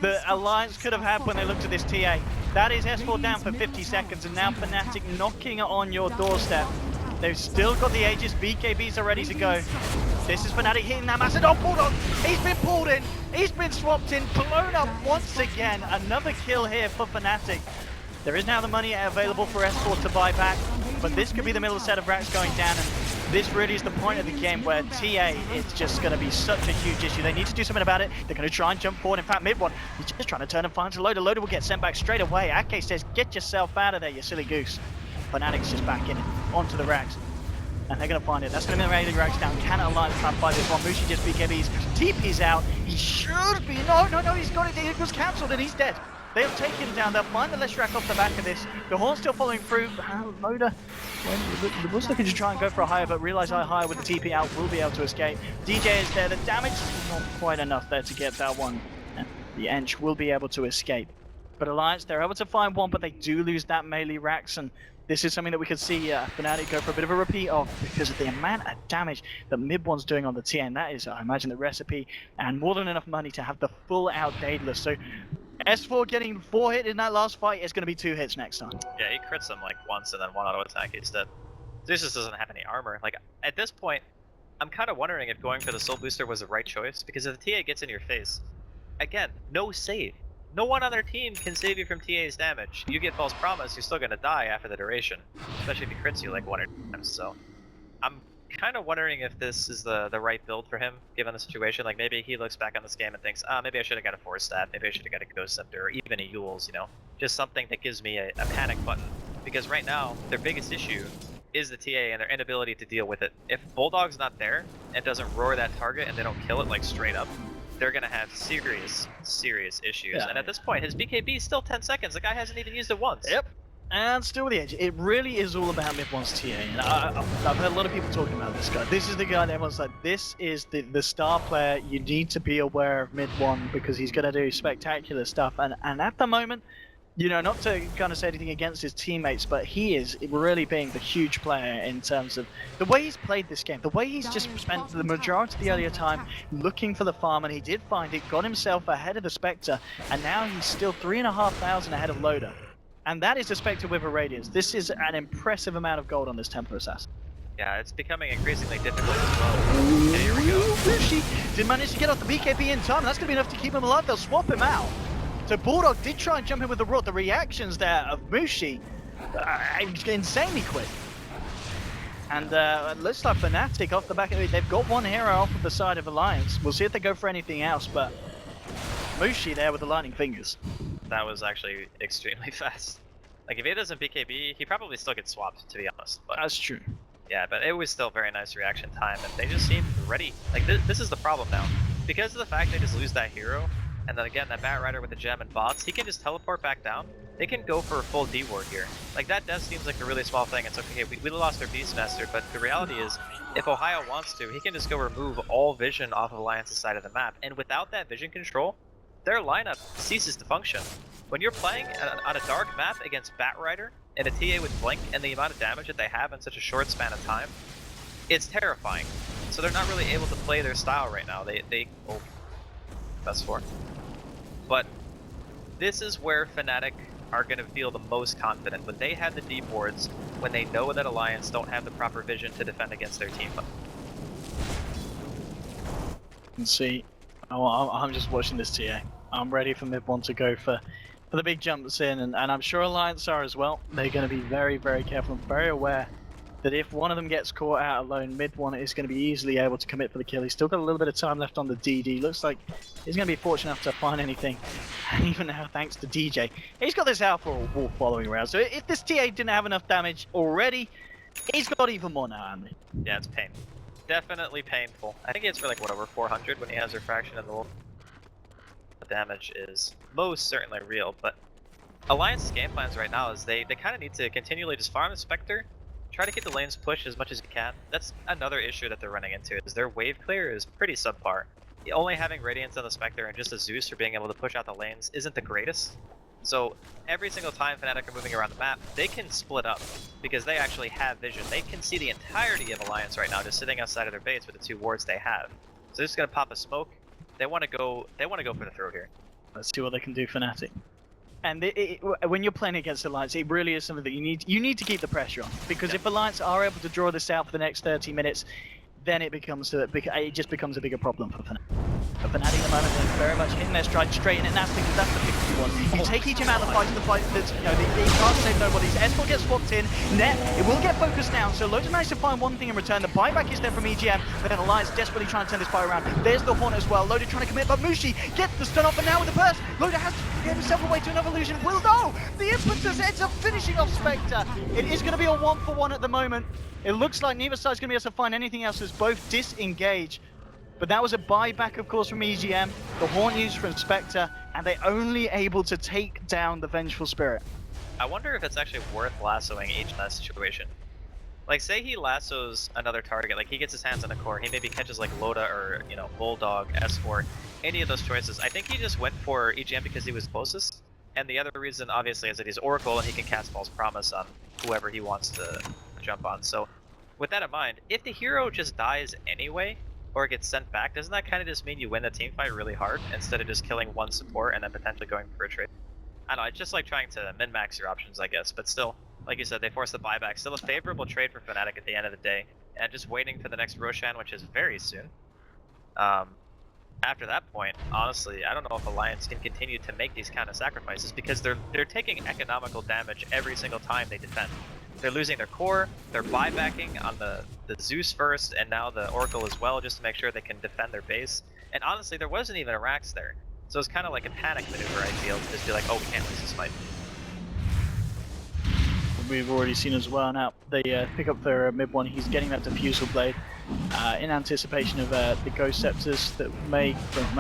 the Alliance could have had when they looked at this TA. That is S4 down for 50 seconds, and now Fnatic knocking on your doorstep. They've still got the Aegis, BKBs are ready to go. This is Fnatic hitting that massive. Oh, Bulldog! He's been pulled in, he's been swapped in, blown up once again. Another kill here for Fnatic. There is now the money available for S4 to buy back, but this could be the middle set of racks going down, and this really is the point of the game where TA is just going to be such a huge issue. They need to do something about it. They're going to try and jump forward. In fact, mid one, he's just trying to turn and find a Loader. Loader will get sent back straight away. Ake says, get yourself out of there, you silly goose. Fnatic's just back in it, onto the racks. And they're going to find it. That's going to be the rally racks down. Can Alliance try and fight this one? Mushi just BKBs. TP's out. He should be. No, he's got it. It was cancelled and he's dead. They'll take him down. They'll find the Leshrac off the back of this. The Horn's still following through. Loader was looking to try and go for a higher, but realize higher with the TP out will be able to escape. DJ is there. The damage is not quite enough there to get that one. And the Ench will be able to escape. But Alliance, they're able to find one, but they do lose that melee racks, and this is something that we could see Fnatic go for a bit of a repeat of because of the amount of damage that mid one's doing on the TA, and that is, I imagine, the recipe, and more than enough money to have the full out Daedalus. So S4 getting 4 hit in that last fight is going to be 2 hits next time.
Yeah, he crits him like once and then 1 auto attack, he's dead. Zeus just doesn't have any armor. Like, at this point, I'm kind of wondering if going for the soul booster was the right choice, because if the TA gets in your face, again, no save. No one on their team can save you from TA's damage. You get false promise, you're still gonna die after the duration, especially if he crits you like 1 or 2 times. So I'm kind of wondering if this is the right build for him, given the situation. Like, maybe he looks back on this game and thinks, maybe I should have got a Force Staff, maybe I should have got a Ghost Scepter, or even a Yule's, you know? Just something that gives me a panic button. Because right now, their biggest issue is the TA and their inability to deal with it. If Bulldog's not there, and doesn't roar that target, and they don't kill it like straight up, they're gonna have serious issues. Yeah. And at this point, his BKB is still 10 seconds. The guy hasn't even used it once.
Yep. And still with the edge, it really is all about mid-one's TA. And I've heard a lot of people talking about this guy. This is the guy that everyone's like, this is the star player. You need to be aware of mid-one because he's going to do spectacular stuff. And at the moment, you know, not to kind of say anything against his teammates, but he is really being the huge player in terms of the way he's played this game, the way he's just spent the majority of the earlier time looking for the farm, and he did find it, got himself ahead of the Spectre, and now he's still 3,500 ahead of Loader. And that is the Spectre with a Radiance. This is an impressive amount of gold on this Templar Assassin.
Yeah, it's becoming increasingly difficult as well. And here we go.
Mushi did manage to get off the BKB in time. That's going to be enough to keep him alive. They'll swap him out. So Bulldog did try and jump in with the Rot. The reactions there of Mushi, insanely quick. And looks like Fnatic off the back of it. They've got one hero off of the side of Alliance. We'll see if they go for anything else, but Mushi there with the lightning fingers.
That was actually extremely fast. Like, if he doesn't BKB, he probably still gets swapped, to be honest. But
that's true.
Yeah, but it was still very nice reaction time, and they just seemed ready. Like, this is the problem now. Because of the fact they just lose that hero, and then again, that Bat Rider with the gem and bots, he can just teleport back down. They can go for a full D ward here. Like, that death seems like a really small thing. It's okay, we lost our Beastmaster, but the reality is, if Ohio wants to, he can just go remove all vision off of Alliance's side of the map. And without that vision control, their lineup ceases to function. When you're playing on a dark map against Bat Rider and a TA with Blink and the amount of damage that they have in such a short span of time, it's terrifying. So they're not really able to play their style right now. Oh, that's 4. But this is where Fnatic are going to feel the most confident, when they have the deep wards, when they know that Alliance don't have the proper vision to defend against their team.
You can see, I'm just watching this TA. I'm ready for mid-one to go for the big jumps in, and I'm sure Alliance are as well. They're going to be very, very careful and very aware that if one of them gets caught out alone, mid-one is going to be easily able to commit for the kill. He's still got a little bit of time left on the DD. Looks like he's going to be fortunate enough to find anything, and even now, thanks to DJ, he's got this out for a wall following around. So if this TA didn't have enough damage already, he's got even more now, Andy.
Yeah, it's painful. Definitely painful. I think it's for like, what, over 400 when he has refraction in the wolf. The damage is most certainly real, but Alliance's game plans right now is they kind of need to continually just farm the Spectre, try to get the lanes pushed as much as you can. That's another issue that they're running into, is their wave clear is pretty subpar. Only having Radiance on the Spectre and just a Zeus for being able to push out the lanes isn't the greatest. So every single time Fnatic are moving around the map, they can split up because they actually have vision. They can see the entirety of Alliance right now just sitting outside of their base with the 2 wards they have. So they're just gonna pop a smoke. They want to go for the throw here.
Let's see what they can do, Fnatic. And when you're playing against Alliance, it really is something that you need to keep the pressure on, because if Alliance are able to draw this out for the next 30 minutes, then it just becomes a bigger problem for Fnatic. But Fnatic at the moment are very much hitting their stride straight in, and that's the pick you want. You take each amount of fight to the fight that's, you know, they can't save nobody's. Escort gets swapped in, Net, it will get focused down, so Loader managed to find one thing in return. The buyback is there from EGM, but then Alliance desperately trying to turn this fight around. There's the Horn as well, Loader trying to commit, but Mushi gets the stun off, and now with the burst, Loader has to get himself away to another illusion. Will no! The Impetus ends up finishing off Spectre. It is going to be a 1-for-1 at the moment. It looks like neither side's going to be able to find anything else as both disengage. But that was a buyback, of course, from EGM, the Horn used from Spectre, and they're only able to take down the Vengeful Spirit.
I wonder if it's actually worth lassoing each in that situation. Like, say he lassos another target, like he gets his hands on the core, he maybe catches like Loda or, you know, Bulldog, Escort, any of those choices. I think he just went for EGM because he was closest, and the other reason, obviously, is that he's Oracle and he can cast False Promise on whoever he wants to jump on. So, with that in mind, if the hero just dies anyway, or gets sent back, doesn't that kind of just mean you win the team fight really hard instead of just killing one support and then potentially going for a trade? I don't know, it's just like trying to min-max your options, I guess, but still, like you said, they forced the buyback. Still a favorable trade for Fnatic at the end of the day, and just waiting for the next Roshan, which is very soon. After that point, honestly, I don't know if Alliance can continue to make these kind of sacrifices, because they're taking economical damage every single time they defend. They're losing their core, they're buybacking on the Zeus first, and now the Oracle as well, just to make sure they can defend their base. And honestly, there wasn't even a Rax there. So it's kind of like a panic maneuver, I feel, to just be like, oh, we can't lose this fight.
we've already seen as well. Now they pick up their mid one. He's getting that diffusal blade in anticipation of the Ghost Scepters that may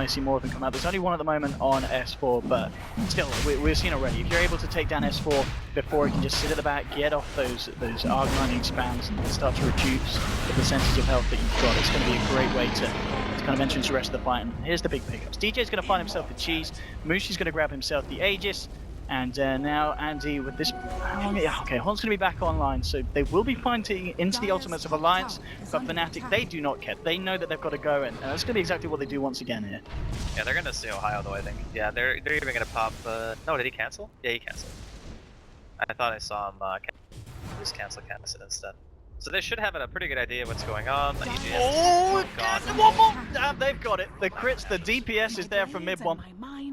see more of them come out. There's only one at the moment on S4, but still, we've seen already. If you're able to take down S4 before he can just sit at the back, get off those Arc-Lightning spams and start to reduce the percentage of health that you've got, it's going to be a great way to kind of enter into the rest of the fight. And here's the big pickups. DJ's going to find himself the cheese. Mushi's going to grab himself the Aegis. And now Andy with this... Okay, Horn's going to be back online, so they will be fighting into the ultimates of Alliance, but Fnatic, they do not care. They know that they've got to go, and that's going to be exactly what they do once again here.
Yeah, they're going to see Ohio though, I think. Yeah, they're even going to pop... No, did he cancel? Yeah, he canceled. I thought I saw him just cancel instead. So they should have a pretty good idea of what's going on.
Oh, God! One more! Damn, they've got it. The crits, the DPS is there from mid one.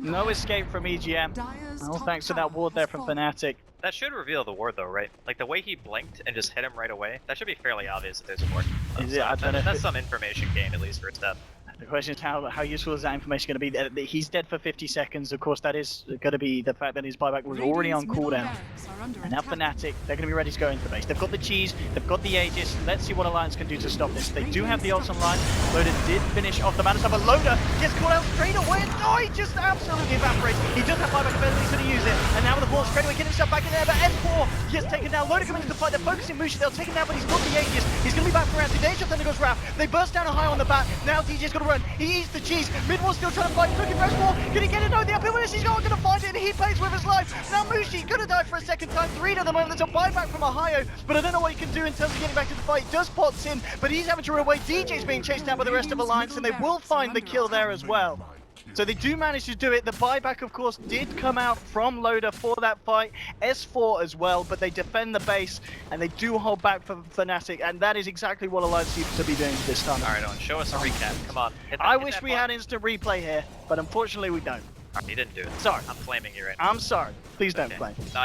No escape from EGM. Oh, thanks to that ward there from Fnatic.
That should reveal the ward though, right? Like the way he blinked and just hit him right away, that should be fairly obvious that there's a ward. That's some information gain at least for a step.
The question is how useful is that information going to be? He's dead for 50 seconds. Of course, that is going to be the fact that his buyback was already on cooldown. And now Fnatic, they're going to be ready to go into the base. They've got the cheese, they've got the Aegis. Let's see what Alliance can do to stop this. They do have the ults online. Loader did finish off the Manus, but Loader gets called out straight away. No, he just absolutely evaporates. He does have buyback ability, he's going to use it. And now with the ball straight away, getting himself back in there. But S4 gets taken down. Loader coming into the fight. They're focusing Mushi. They'll take him down, but he's got the Aegis. He's going to be back for round 2. Danger then goes Raph. They burst down a high on the bat. Now DJ's going to run. He eats the cheese. Mid one's still trying to fight. Looking for S4. Can he get it? No, the uphill is. He's not going to find it, and he plays with his life. Now Mushi going to die for a second time. 3 at the moment. There's a buyback from Ohio, but I don't know what he can do in terms of getting back to the fight. He does pots in, but he's having to run away. DJ's being chased down by the rest of Alliance, and they will find the kill there as well. So they do manage to do it. The buyback, of course, did come out from Loader for that fight. S4 as well, but they defend the base, and they do hold back for Fnatic, and that is exactly what Alliance seems to be doing this time.
Alright, Owen, show us a recap. Come on.
I wish we had instant replay here, but unfortunately we don't.
You didn't do it.
Sorry.
I'm flaming you right
now. I'm sorry. Please don't flame.
No,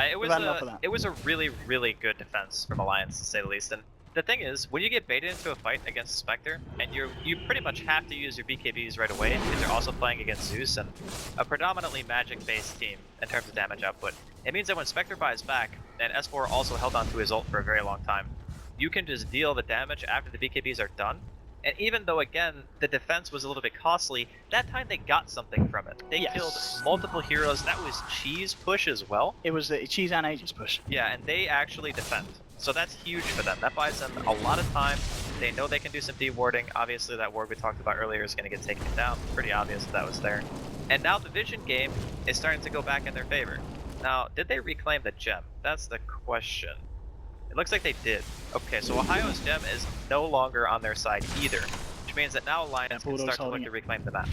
it was a really, really good defense from Alliance, to say the least. And the thing is, when you get baited into a fight against Spectre, and you pretty much have to use your BKBs right away, because you're also playing against Zeus and a predominantly magic-based team in terms of damage output, it means that when Spectre buys back, and S4 also held on to his ult for a very long time, you can just deal the damage after the BKBs are done. And even though, again, the defense was a little bit costly, that time they got something from it. They killed multiple heroes. That was cheese push as well.
It was the cheese and Aegis push.
Yeah, and they actually defend. So that's huge for them. That buys them a lot of time. They know they can do some de-warding. Obviously, that ward we talked about earlier is going to get taken down. Pretty obvious that was there. And now the Vision game is starting to go back in their favor. Now, did they reclaim the gem? That's the question. It looks like they did. Okay, so Ohio's gem is no longer on their side either, which means that now Alliance can start to look to reclaim the map.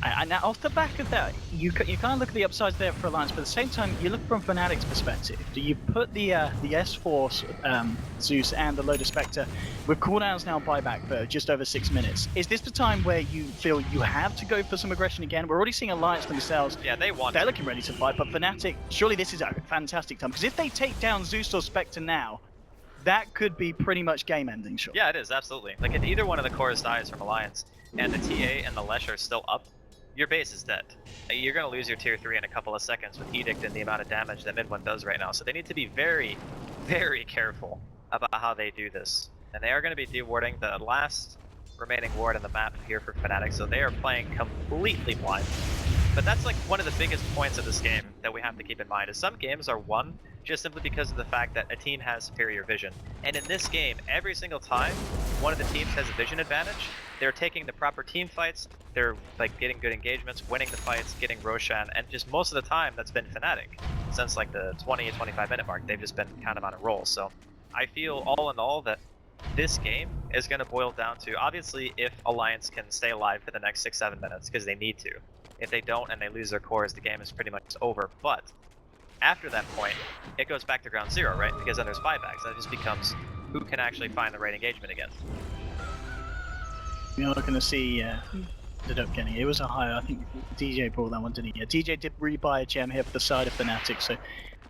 And now off the back of that, you kind of look at the upsides there for Alliance, but at the same time, you look from Fnatic's perspective. Do you put the S4 Zeus and the Loader Spectre with cooldowns now buyback for just over 6 minutes? Is this the time where you feel you have to go for some aggression again? We're already seeing Alliance themselves.
Yeah, they're
looking ready to fight, but Fnatic, surely this is a fantastic time, because if they take down Zeus or Spectre now, that could be pretty much game ending, sure.
Yeah, it is, absolutely. Like, if either one of the cores dies from Alliance, and the TA and the Lesh are still up, your base is dead. You're going to lose your tier 3 in a couple of seconds with Edict and the amount of damage that mid one does right now. So they need to be very, very careful about how they do this. And they are going to be de-warding the last remaining ward in the map here for Fnatic, so they are playing completely blind. But that's like one of the biggest points of this game that we have to keep in mind, is some games are won just simply because of the fact that a team has superior vision. And in this game, every single time one of the teams has a vision advantage, they're taking the proper team fights, they're like getting good engagements, winning the fights, getting Roshan, and just most of the time that's been Fnatic. Since like the 20-25 minute mark, they've just been kind of on a roll. So I feel all in all that this game is going to boil down to, obviously, if Alliance can stay alive for the next 6-7 minutes, because they need to. If they don't and they lose their cores, the game is pretty much over. But after that point, it goes back to ground zero, right? Because then there's buybacks, and it just becomes who can actually find the right engagement again.
You're looking to see ended up getting it. It was a higher, I think DJ brought that one, didn't he? Yeah, DJ did rebuy a gem here for the side of Fnatic, so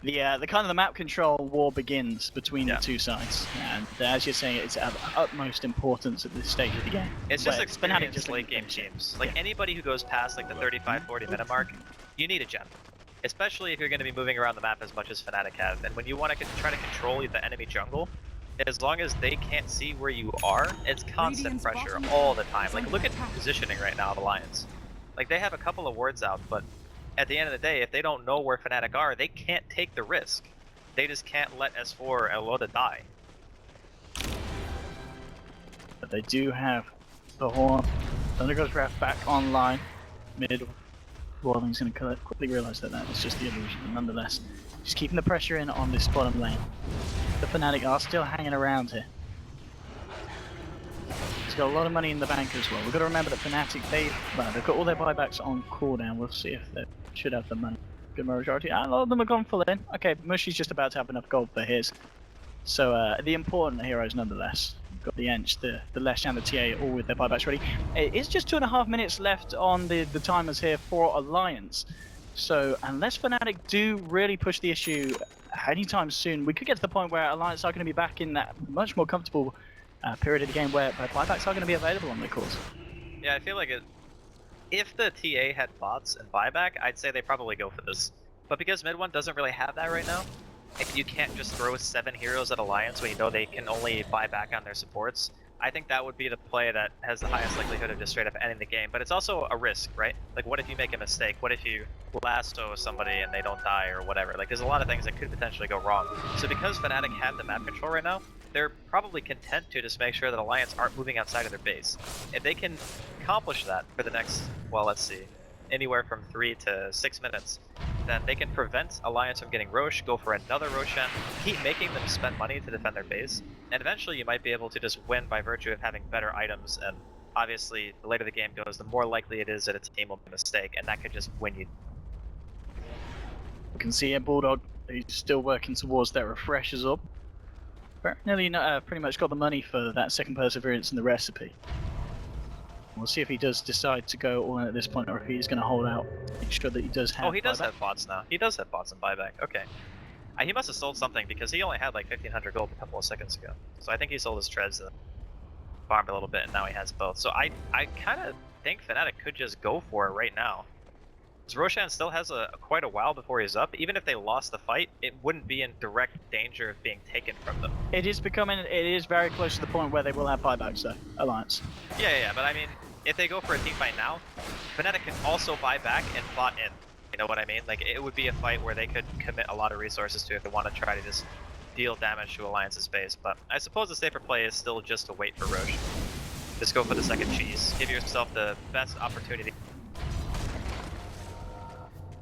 the kind of the map control war begins between the two sides, and as you're saying, it's of utmost importance at this stage of the game.
It's just experienced late game teams. Like anybody who goes past like the 35-40 minute mark, you need a gem. especially if you're going to be moving around the map as much as Fnatic have. And when you want to try to control the enemy jungle, as long as they can't see where you are, it's constant pressure all the time. Like, look at the positioning right now of Alliance. Like, they have a couple of wards out, but at the end of the day, if they don't know where Fnatic are, they can't take the risk. They just can't let S4 and Loda die.
But they do have the Horn. Thundergod's Wrath back online. Mid. Warling's going to quickly realise that it's just the illusion, but nonetheless, just keeping the pressure in on this bottom lane. The Fnatic are still hanging around here. He's got a lot of money in the bank as well. We've got to remember that Fnatic, they've got all their buybacks on cooldown. We'll see if they should have the money. Good majority. A lot of them have gone full in. Okay, Mushi's just about to have enough gold for his. So the important heroes nonetheless. We've got the Ench, the Lesh and the TA all with their buybacks ready. It is just 2.5 minutes left on the timers here for Alliance. So unless Fnatic do really push the issue anytime soon, we could get to the point where Alliance are going to be back in that much more comfortable period of the game where buybacks are going to be available on their course.
Yeah, I feel like if the TA had bots and buyback, I'd say they probably go for this. But because mid one doesn't really have that right now, if you can't just throw 7 heroes at Alliance when you know they can only buy back on their supports, I think that would be the play that has the highest likelihood of just straight up ending the game. But it's also a risk, right? Like, what if you make a mistake? What if you lasso somebody and they don't die or whatever? Like, there's a lot of things that could potentially go wrong. So because Fnatic have the map control right now, they're probably content to just make sure that Alliance aren't moving outside of their base. If they can accomplish that for the next, well, let's see, anywhere from 3 to 6 minutes, then they can prevent Alliance from getting Roche, go for another Roshan, keep making them spend money to defend their base, and eventually you might be able to just win by virtue of having better items, and obviously the later the game goes, the more likely it is that a team will make a mistake, and that could just win you.
We can see a Bulldog, he's still working towards that refreshers up. Nearly pretty much got the money for that second perseverance in the recipe. We'll see if he does decide to go all in at this point, or if he's going to hold out, make sure that he does have.
Oh, he does have bots now. He does have bots and buyback. Okay. He must have sold something because he only had like 1,500 gold a couple of seconds ago. So I think he sold his treads and farmed a little bit, and now he has both. So I kind of think Fnatic could just go for it right now. Because Roshan still has quite a while before he's up. Even if they lost the fight, it wouldn't be in direct danger of being taken from them.
It is very close to the point where they will have buybacks though, Alliance.
Yeah, but I mean, if they go for a team fight now, Fnatic can also buy back and bot in. You know what I mean? Like, it would be a fight where they could commit a lot of resources to if they want to try to just deal damage to Alliance's base. But I suppose the safer play is still just to wait for Roche. Just go for the second cheese. Give yourself the best opportunity.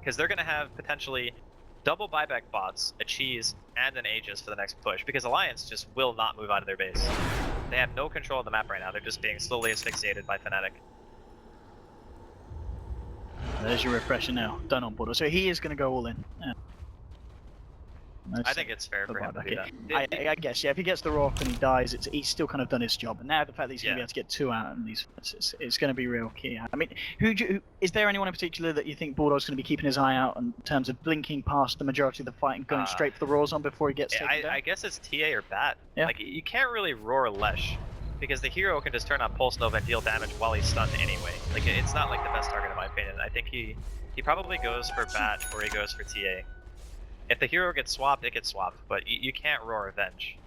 Because they're going to have potentially double buyback bots, a cheese, and an Aegis for the next push. Because Alliance just will not move out of their base. They have no control of the map right now. They're just being slowly asphyxiated by Fnatic.
There's your refresher now, done on board. So he is going to go all in.
I think it's fair for him to do that.
I guess, yeah, if he gets the rock and he dies, he's still kind of done his job. And now the fact that he's going to be able to get 2 out in these fights, it's going to be real key. I mean, is there anyone in particular that you think Bulldog's going to be keeping his eye out in terms of blinking past the majority of the fight and going straight for the Roars on before he gets taken down?
I guess it's TA or Bat. Yeah. Like, you can't really roar Lesh, because the hero can just turn on Pulse Nova and deal damage while he's stunned anyway. Like, it's not like the best target in my opinion. I think he probably goes for Bat or he goes for TA. If the hero gets swapped, it gets swapped, but you can't roar Avenge.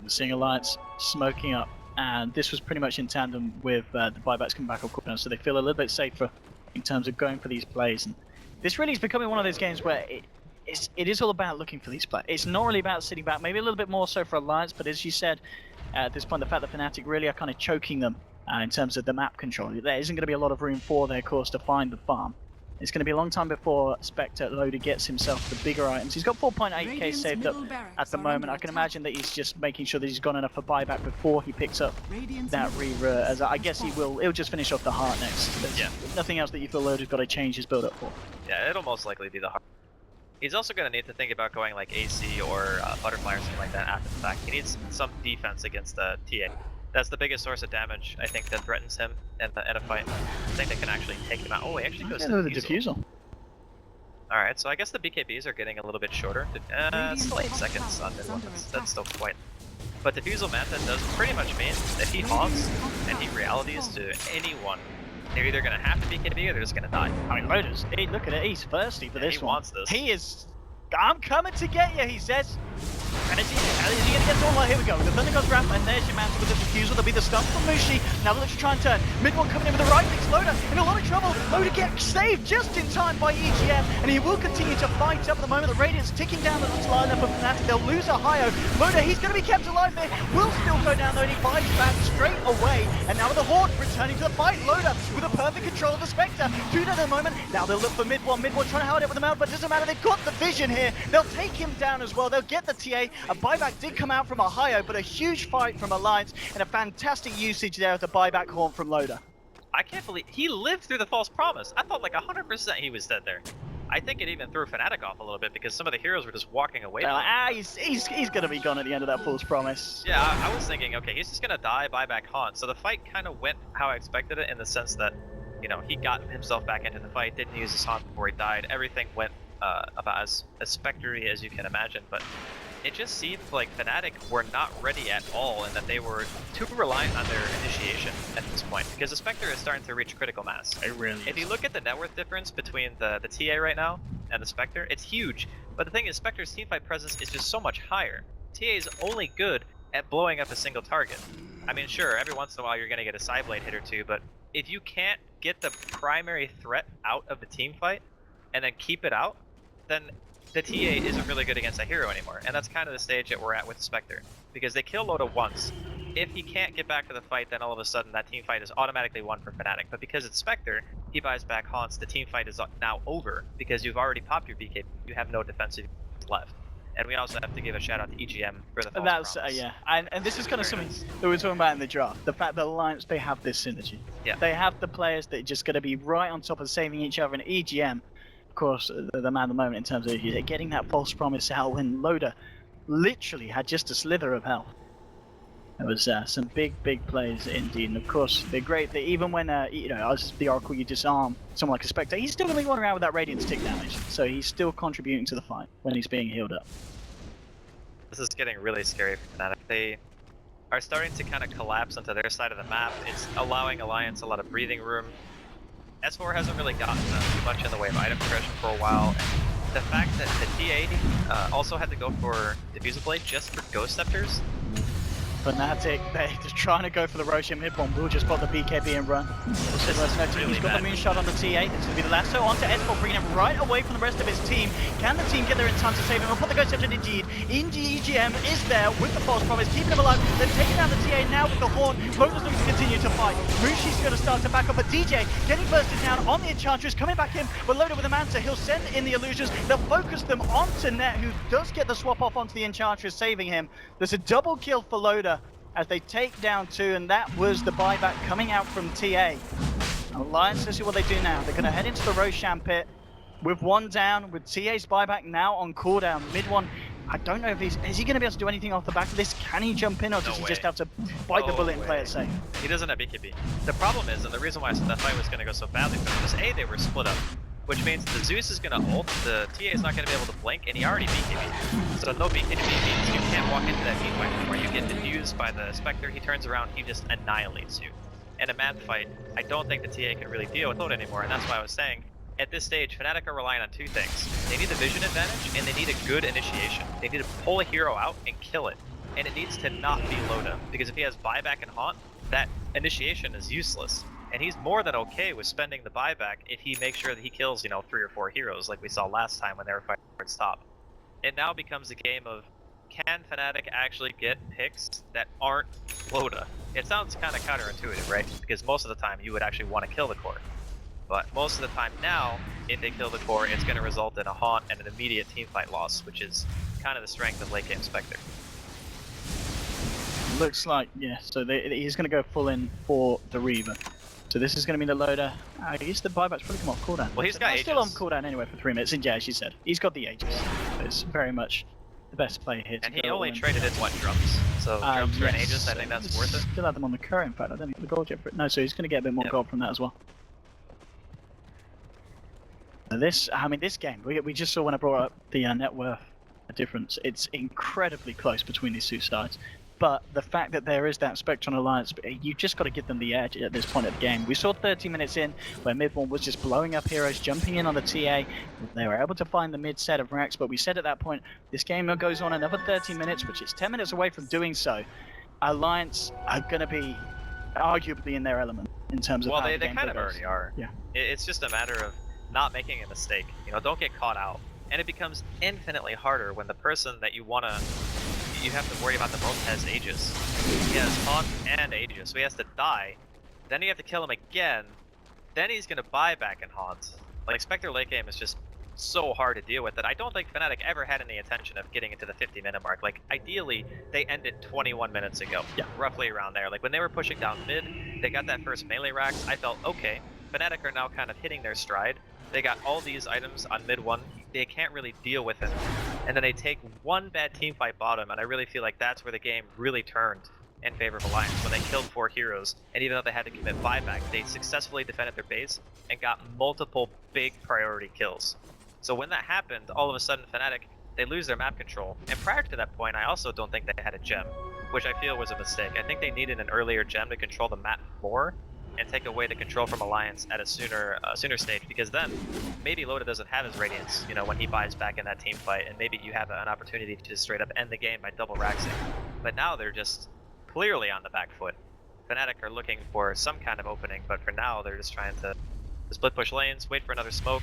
We're seeing Alliance smoking up, and this was pretty much in tandem with the buybacks coming back on cooldown, so they feel a little bit safer in terms of going for these plays. And this really is becoming one of those games where it is all about looking for these plays. It's not really about sitting back, maybe a little bit more so for Alliance, but as you said, at this point, the fact that Fnatic really are kind of choking them in terms of the map control. There isn't going to be a lot of room for their course to find the farm. It's going to be a long time before Spectre Loader gets himself the bigger items. He's got 4.8k saved up at the moment. I can imagine that he's just making sure that he's got enough for buyback before he picks up that Reaver. As I guess he'll just finish off the heart next. There's nothing else that you feel Loader's got to change his build up for.
Yeah, it'll most likely be the heart. He's also going to need to think about going like AC or Butterfly or something like that after the fact. He needs some defense against TA. That's the biggest source of damage, I think, that threatens him in a fight. I think they can actually take him out. Oh, he actually goes to the defusal. Alright, so I guess the BKBs are getting a little bit shorter. Still 8 seconds on mid one. That's still quite. But Diffusal Manta does pretty much mean that he hogs and he realities to anyone They're either going to have to BKB or they're just going to die.
I mean, Lotus, hey, look at it, he's thirsty for this
he
one.
wants this.
He is, I'm coming to get you, he says. And is he going to get to all? Well, here we go. The Thunder God's Wrath, and there's your Mantle with the Diffusal. There'll be the stun from Mushi. Now let's try and turn. Mid one coming in with the right clicks. Loda in a lot of trouble. Loda gets saved just in time by EGM, and he will continue to fight up at the moment. The Radiant's ticking down the lineup of Fnatic. They'll lose Ohio. Loda, he's going to be kept alive there. Will still go down though, and he fights back straight away. And now with the Horde returning to the fight. Loda with a perfect control of the Spectre. 2 at the moment. Now they'll look for mid one. Mid one trying to hold it with the mount, but it doesn't matter. They've got the vision here. They'll take him down as well. They'll get the TA. A buyback did come out from Ohio, but a huge fight from Alliance and a fantastic usage there of the buyback horn from Loda.
I can't believe he lived through the false promise. I thought like 100% he was dead there. I think it even threw Fnatic off a little bit because some of the heroes were just walking away.
He's going to be gone at the end of that false promise.
Yeah, I was thinking, okay, he's just going to die, buyback haunt. So the fight kind of went how I expected it in the sense that, you know, he got himself back into the fight, didn't use his haunt before he died. Everything went about as spectre-y as you can imagine, but it just seemed like Fnatic were not ready at all and that they were too reliant on their initiation at this point because the Spectre is starting to reach critical mass.
It really
If you look at the net worth difference between the TA right now and the Spectre, it's huge. But the thing is, Spectre's teamfight presence is just so much higher. TA is only good at blowing up a single target. I mean, sure, every once in a while you're going to get a side blade hit or two, but if you can't get the primary threat out of the teamfight and then keep it out, then the TA isn't really good against a hero anymore, and that's kind of the stage that we're at with Spectre. Because they kill Loda once. If he can't get back to the fight, then all of a sudden that team fight is automatically won for Fnatic. But because it's Spectre, he buys back haunts, the team fight is now over, because you've already popped your BK, you have no defensive left. And we also have to give a shout out to EGM for the false promise.
Yeah, and this is kind of something that we were talking about in the draft. The fact that Alliance, they have this synergy.
Yeah.
They have the players that are just going to be right on top of saving each other, and EGM, of course, the man at the moment in terms of getting that false promise out when Loda literally had just a slither of health. There was some big plays indeed, and of course they're great. That even when you know, as the Oracle, you disarm someone like a Spectre, he's still going to be running around with that Radiant stick damage, so he's still contributing to the fight when he's being healed up.
This is getting really scary for Fnatic. They are starting to kind of collapse onto their side of the map. It's allowing Alliance a lot of breathing room. S4 hasn't really gotten too much in the way of item progression for a while. And the fact that the TA also had to go for Diffusal Blade just for Ghost Scepters.
Fnatic, they're just trying to go for the Roshan mid bomb. We'll just pop the BKB and run. He's got the moonshot on the TA. This will be the lasso onto S4, bringing him right away from the rest of his team. Can the team get there in time to save him? We'll put the Ghost Scepter indeed. EGM is there with the false promise, keeping him alive. They're taking down the TA now with the horn. Lotus looks to continue to fight. Mushi's going to start to back up, but DJ getting bursted down on the Enchantress, coming back in, but Loda with the Manta. He'll send in the illusions. They'll focus them onto Net, who does get the swap off onto the Enchantress, saving him. There's a double kill for Loda as they take down 2, and that was the buyback coming out from TA. Alliance, let's see what they do now. They're going to head into the Roshan pit with 1 down, with TA's buyback now on cooldown. Mid one, I don't know if is he going to be able to do anything off the back of this? Can he jump in, or does he just have to bite the bullet and play it safe?
He doesn't have BKB. The problem is, and the reason why I said that fight was going to go so badly for them, was A, they were split up, which means the Zeus is going to ult, the TA is not going to be able to blink, and he already BKB. So no BKB means you can't walk into that team fight before you get diffused by the Spectre. He turns around, he just annihilates you. In a mad fight, I don't think the TA can really deal with load anymore, and that's why I was saying, at this stage, Fnatic are relying on 2 things. They need the vision advantage, and they need a good initiation. They need to pull a hero out and kill it. And it needs to not be Loda, because if he has buyback and haunt, that initiation is useless. And he's more than okay with spending the buyback if he makes sure that he kills, you know, 3 or 4 heroes like we saw last time when they were fighting towards top. It now becomes a game of, can Fnatic actually get picks that aren't Loda? It sounds kind of counterintuitive, right? Because most of the time you would actually want to kill the core. But most of the time now, if they kill the core, it's going to result in a haunt and an immediate teamfight loss, which is kind of the strength of late game Spectre.
Looks like, yeah, so he's going to go full in for the Reaver. So this is going to be the Loader. I guess the buyback's probably come off cooldown.
Well, he's got Aegis.
Still on cooldown anyway for 3 minutes, and yeah, as you said, he's got the Aegis. It's very much the best play here.
And he only traded in, what, drums? So drums for an Aegis, I think that's worth it.
Still have them on the current, in fact, I don't think the gold yet for it. No, so he's going to get a bit more gold from that as well. This game, we just saw when I brought up the net worth difference. It's incredibly close between these 2 sides. But the fact that there is that Spectrum Alliance, you've just got to give them the edge at this point of the game. We saw 30 minutes in where mid-1 was just blowing up heroes, jumping in on the TA. They were able to find the mid set of Rex, but we said at that point, this game goes on another 30 minutes, which is 10 minutes away from doing so. Alliance are going to be arguably in their element in terms of
well,
how
they
the game
kind of
goes.
already are.
Yeah.
It's just a matter of not making a mistake. You know, don't get caught out. And it becomes infinitely harder when the person that you have to worry about the most has Aegis. He has Haunt and Aegis, so he has to die. Then you have to kill him again. Then he's gonna buy back in Haunt. Like, Spectre late game is just so hard to deal with that I don't think Fnatic ever had any intention of getting into the 50-minute mark. Like, ideally, they ended 21 minutes ago.
Yeah.
Roughly around there. Like, when they were pushing down mid, they got that first melee racks, I felt, okay, Fnatic are now kind of hitting their stride. They got all these items on mid 1, they can't really deal with it. And then they take one bad team fight bottom, and I really feel like that's where the game really turned in favor of Alliance, when they killed 4 heroes, and even though they had to commit buyback, they successfully defended their base and got multiple big priority kills. So when that happened, all of a sudden Fnatic, they lose their map control. And prior to that point, I also don't think they had a gem, which I feel was a mistake. I think they needed an earlier gem to control the map more, and take away the control from Alliance at a sooner stage, because then maybe Loda doesn't have his Radiance, you know, when he buys back in that team fight, and maybe you have an opportunity to just straight up end the game by double raxing. But now they're just clearly on the back foot. Fnatic are looking for some kind of opening, but for now they're just trying to split push lanes, wait for another smoke.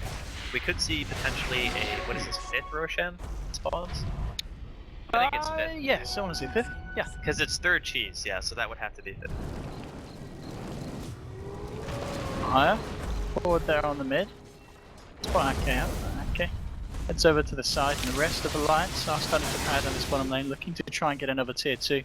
We could see potentially a, what is this, 5th Roshan spawns? I think it's 5th.
Yes, I want to say 5th. Yeah.
Because it's 3rd cheese, yeah, so that would have to be 5th.
Higher. Forward there on the mid. Spot AK out. Okay. Heads over to the side, and the rest of Alliance are starting to pad on this bottom lane, looking to try and get another tier 2.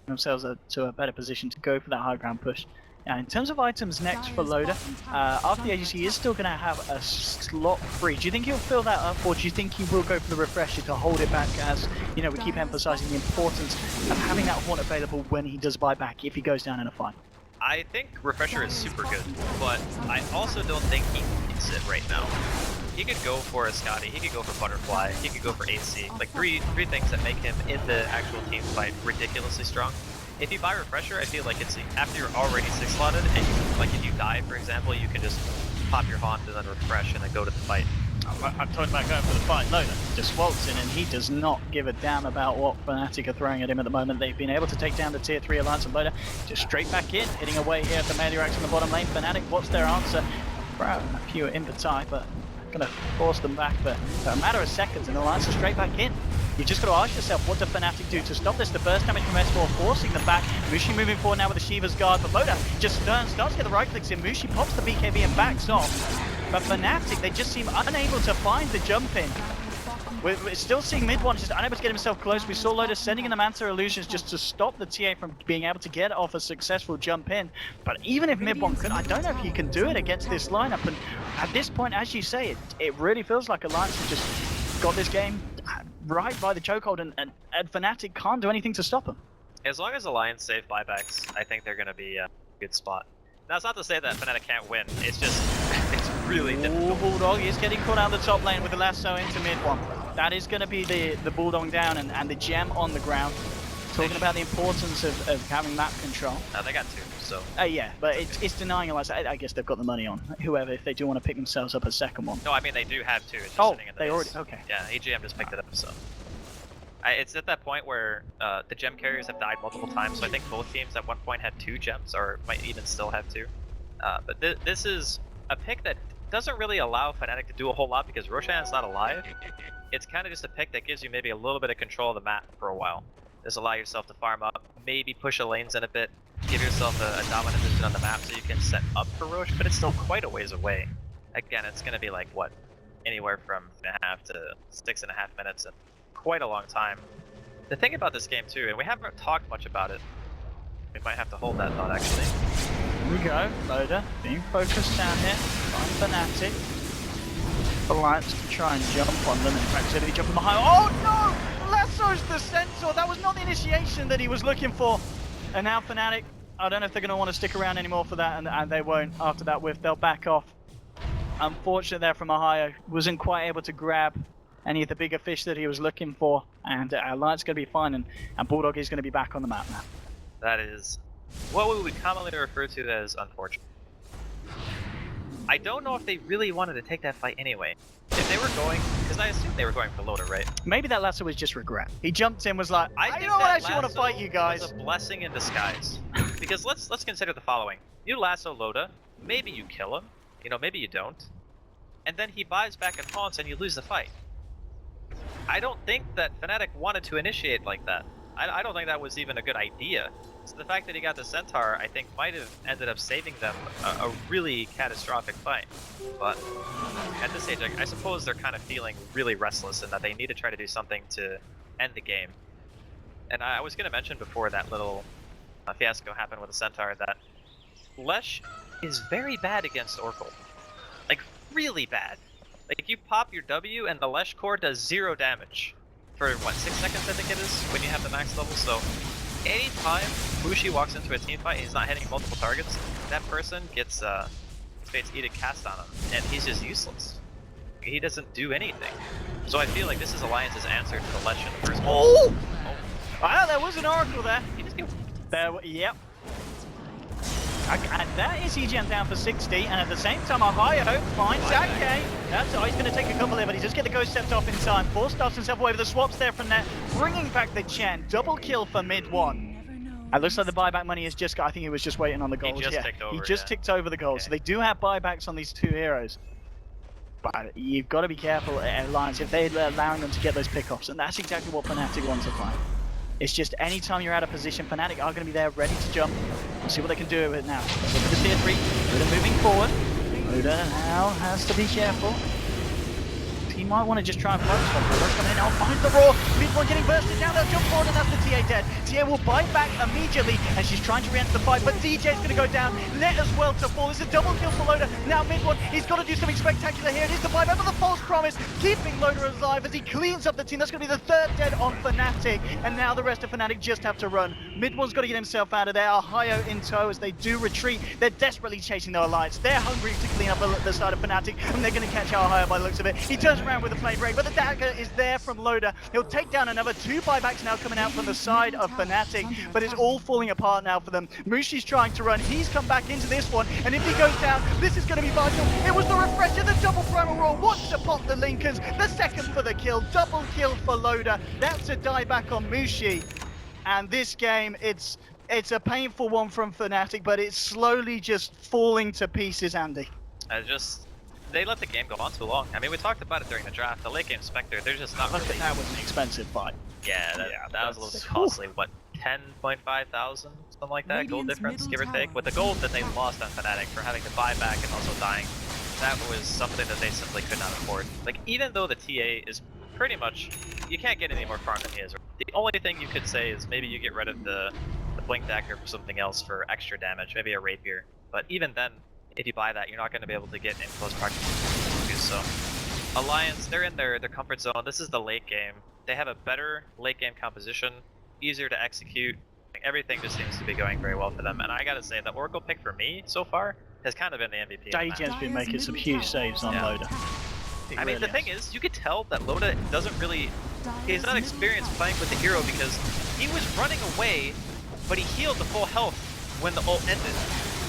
Themselves to a better position to go for that high ground push. In terms of items next for Loda, after the AGC is still going to have a slot free. Do you think he'll fill that up, or do you think he will go for the refresher to hold it back, as you know, we keep emphasizing the importance of having that Haunt available when he does buy back if he goes down in a fight?
I think Refresher is super good, but I also don't think he needs it right now. He could go for a Scotty, he could go for Butterfly, he could go for AC, like three things that make him in the actual team fight ridiculously strong. If you buy Refresher, I feel like it's after you're already 6-slotted, and you, like if you die, for example, you can just pop your Haunt and then refresh and then go to the fight.
I'm talking about going for the fight. Loda just waltz in, and he does not give a damn about what Fnatic are throwing at him at the moment. They've been able to take down the tier 3 Alliance, and Loda just straight back in, hitting away here at the melee racks in the bottom lane. Fnatic, what's their answer? Proud, a few inverti, but gonna force them back for a matter of seconds, and Alliance are straight back in. You just got to ask yourself, what do Fnatic do to stop this? The burst damage from S4 forcing them back. Mushi moving forward now with the Shiva's guard, but Loda just starts to get the right clicks in. Mushi pops the BKB and backs off. But Fnatic, they just seem unable to find the jump in. We're still seeing mid-1 just unable to get himself close. We saw Loda sending in the Manta Illusions just to stop the TA from being able to get off a successful jump in. But even if mid-1 could, I don't know if he can do it against this lineup. And at this point, as you say, it really feels like Alliance has just got this game right by the chokehold, and Fnatic can't do anything to stop him.
As long as Alliance save buybacks, I think they're going to be a good spot. That's not to say that Fnatic can't win, it's just, it's really difficult.
Bulldog is getting caught out of the top lane with the lasso into mid-1. That is going to be the Bulldog down and the gem on the ground. Talking about the importance of having map control.
They got 2, so...
yeah, but it's denying Alliance. I guess they've got the money on whoever, if they do want to pick themselves up a second one.
No, I mean they do have 2, it's just sitting in the base.
Already, okay.
Yeah, EGM just picked it up, so... it's at that point where the gem carriers have died multiple times, so I think both teams at one point had 2 gems, or might even still have 2. But this is a pick that doesn't really allow Fnatic to do a whole lot because Roshan's not alive. It's kind of just a pick that gives you maybe a little bit of control of the map for a while. Just allow yourself to farm up, maybe push the lanes in a bit, give yourself a dominant position on the map so you can set up for Rosh, but it's still quite a ways away. Again, it's going to be like, what, anywhere from 3.5 to 6.5 minutes, and quite a long time. The thing about this game too, and we haven't talked much about it, we might have to hold that thought actually.
Here we go, Loda being focused down here by Fnatic. Alliance to try and jump on them, in fact, so they jump from behind. Oh no! Lasso's the sensor! That was not the initiation that he was looking for. And now Fnatic, I don't know if they're going to want to stick around anymore for that, and they won't after that whiff. They'll back off. Unfortunate there from Ohio, wasn't quite able to grab any of the bigger fish that he was looking for, and Alliance going to be fine, and Bulldog is going to be back on the map now.
That is what we would commonly refer to as unfortunate. I don't know if they really wanted to take that fight anyway. If they were going, because I assume they were going for Loda, right?
Maybe that lasso was just regret. He jumped in, was like, I
think
don't
that
actually want to fight you guys.
was a blessing in disguise. Because let's consider the following. You lasso Loda, maybe you kill him, you know, maybe you don't. And then he buys back and haunts and you lose the fight. I don't think that Fnatic wanted to initiate like that. I don't think that was even a good idea. So the fact that he got the Centaur, I think, might have ended up saving them a really catastrophic fight. But at this stage, I suppose they're kind of feeling really restless and that they need to try to do something to end the game. And I was going to mention before that little fiasco happened with the Centaur that Lesh is very bad against Oracle. Like, really bad. Like, you pop your W and the Lesh core does 0 damage. For, what, 6 seconds I think it is, when you have the max level, so anytime Mushi walks into a team fight and he's not hitting multiple targets, that person gets Fate's Edict cast on him, and he's just useless. He doesn't do anything. So I feel like this is Alliance's answer to the Lesh in the first place.
Oh! Wow, there was an Oracle there.
He just get...
Yep. And that is EGM down for 60, and at the same time, Ohio finds Shanghai. That's he's going to take a couple there, but he just get the ghost stepped off in time. Force stuffs himself away with the swaps there from net, bringing back the Chen. Double kill for mid one. It looks like the buyback money is just, I think he was just waiting on the goals.
He just ticked over,
he just ticked over the goals. Okay. So they do have buybacks on these two heroes. But you've got to be careful at Alliance if they're allowing them to get those pickoffs, and that's exactly what Fnatic want to find. It's just anytime you're out of position, Fnatic are going to be there ready to jump. We'll see what they can do with it now. Look at the tier 3. Loda moving forward. Loda now has to be careful. He might want to just try and focus on Bulldog coming in now, finds the Raw. Mid-one getting bursted down, they'll jump forward and that's the TA dead. TA will bite back immediately and she's trying to re-enter the fight, but DJ's going to go down. Net as well to fall. It's a double kill for Loda. Now mid-one, he's got to do something spectacular here. It is the buyback for the false promise, keeping Loda alive as he cleans up the team. That's going to be the 3rd dead on Fnatic, and now the rest of Fnatic just have to run. Mid-one's got to get himself out of there. Ohio in tow as they do retreat. They're desperately chasing their Alliance. They're hungry to clean up the side of Fnatic, and they're going to catch Ohio by the looks of it. He turns around with a flame break, but the dagger is there from Loda. He'll take down another 2 buybacks now coming out from the side of Fnatic, but it's all falling apart now for them. Mushi's trying to run. He's come back into this one, and if he goes down, this is going to be vital. It was the refresher, the double primal roll. Wants to pop the Linkers. The second for the kill. Double kill for Loda. That's a dieback on Mushi. And this game, it's a painful one from Fnatic, but it's slowly just falling to pieces, Andy.
They let the game go on too long. I mean, we talked about it during the draft. The late game Spectre, they're just not really...
That was an expensive fight.
Yeah, that was a little bit costly. What, 10.5 thousand? Something like that? Gold difference, give or take? With the gold that they lost on Fnatic for having to buy back and also dying, that was something that they simply could not afford. Like, even though the TA is pretty much... You can't get any more farm than he is. The only thing you could say is maybe you get rid of the Blink Dagger for something else for extra damage, maybe a Rapier. But even then, if you buy that, you're not going to be able to get in close proximity. So, Alliance, they're in their comfort zone. This is the late game. They have a better late game composition, easier to execute. Like, everything just seems to be going very well for them. And I gotta say, the Oracle pick for me so far has kind of been the MVP.
Dagen's been making some huge saves on Loda.
I mean, the thing is, you could tell that Loda doesn't really... He's not experienced playing with the hero because he was running away, but he healed the full health when the ult ended.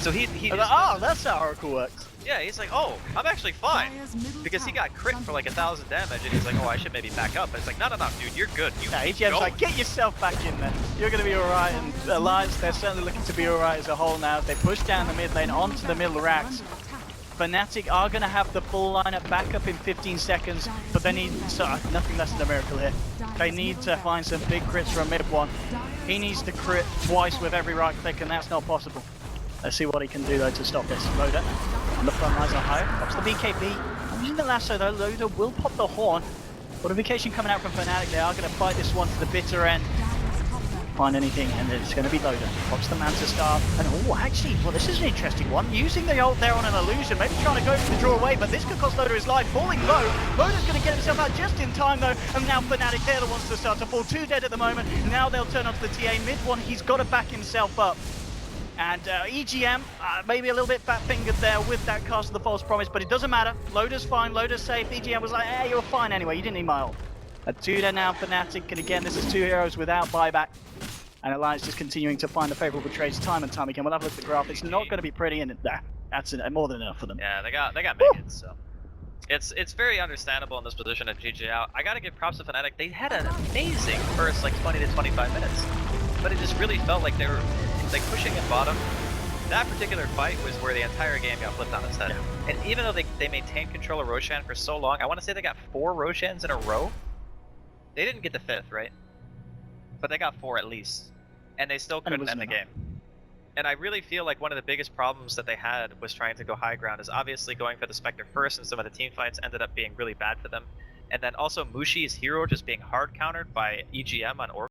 So he
that's how Oracle works.
Yeah, he's like, oh, I'm actually fine. Because he got crit for like 1,000 damage, and he's like, oh, I should maybe back up. But it's like, no, dude, you're good.
EGM's like, get yourself back in there. You're going to be alright. And Alliance, they're certainly looking to be alright as a whole now. They push down the mid lane onto the middle racks. Fnatic are going to have the full lineup back up in 15 seconds, but they need nothing less than a miracle here. They need to find some big crits from mid one. He needs to crit twice with every right click, and that's not possible. Let's see what he can do though to stop this. Loda on the front lines are high. Pops the BKB. Using the lasso though, Loda will pop the horn. Fortification coming out from Fnatic. They are going to fight this one to the bitter end. Find anything, and it's going to be Loda. Pops the Manta Star. And actually, this is an interesting one. Using the ult there on an illusion, maybe trying to go for the draw away, but this could cost Loda his life. Falling low. Loda's going to get himself out just in time though, and now Fnatic, they're the ones to start to fall. 2 dead at the moment. Now they'll turn onto the TA. Mid one, he's got to back himself up. And EGM, maybe a little bit fat-fingered there with that cast of the False Promise, but it doesn't matter. Loader's fine, Loader's safe. EGM was like, hey, you're fine anyway, you didn't need my ult. A 2 there now, Fnatic, and again, this is 2 heroes without buyback. And Alliance just continuing to find the favorable trades time and time again. We'll have a look at the graph. It's not going to be pretty, and that's more than enough for them.
Yeah, they got minions, so it's very understandable in this position at GG out. I gotta give props to Fnatic. They had an amazing first like 20 to 25 minutes, but it just really felt like they were like pushing in bottom. That particular fight was where the entire game got flipped on its head. Yeah. And even though they maintained control of Roshan for so long, I want to say they got 4 Roshans in a row. They didn't get the 5th, right? But they got 4 at least, and they still couldn't end the game. And I really feel like one of the biggest problems that they had was trying to go high ground, is obviously going for the Spectre first, and some of the team fights ended up being really bad for them. And then also Mushi's hero just being hard countered by EGM on Orc.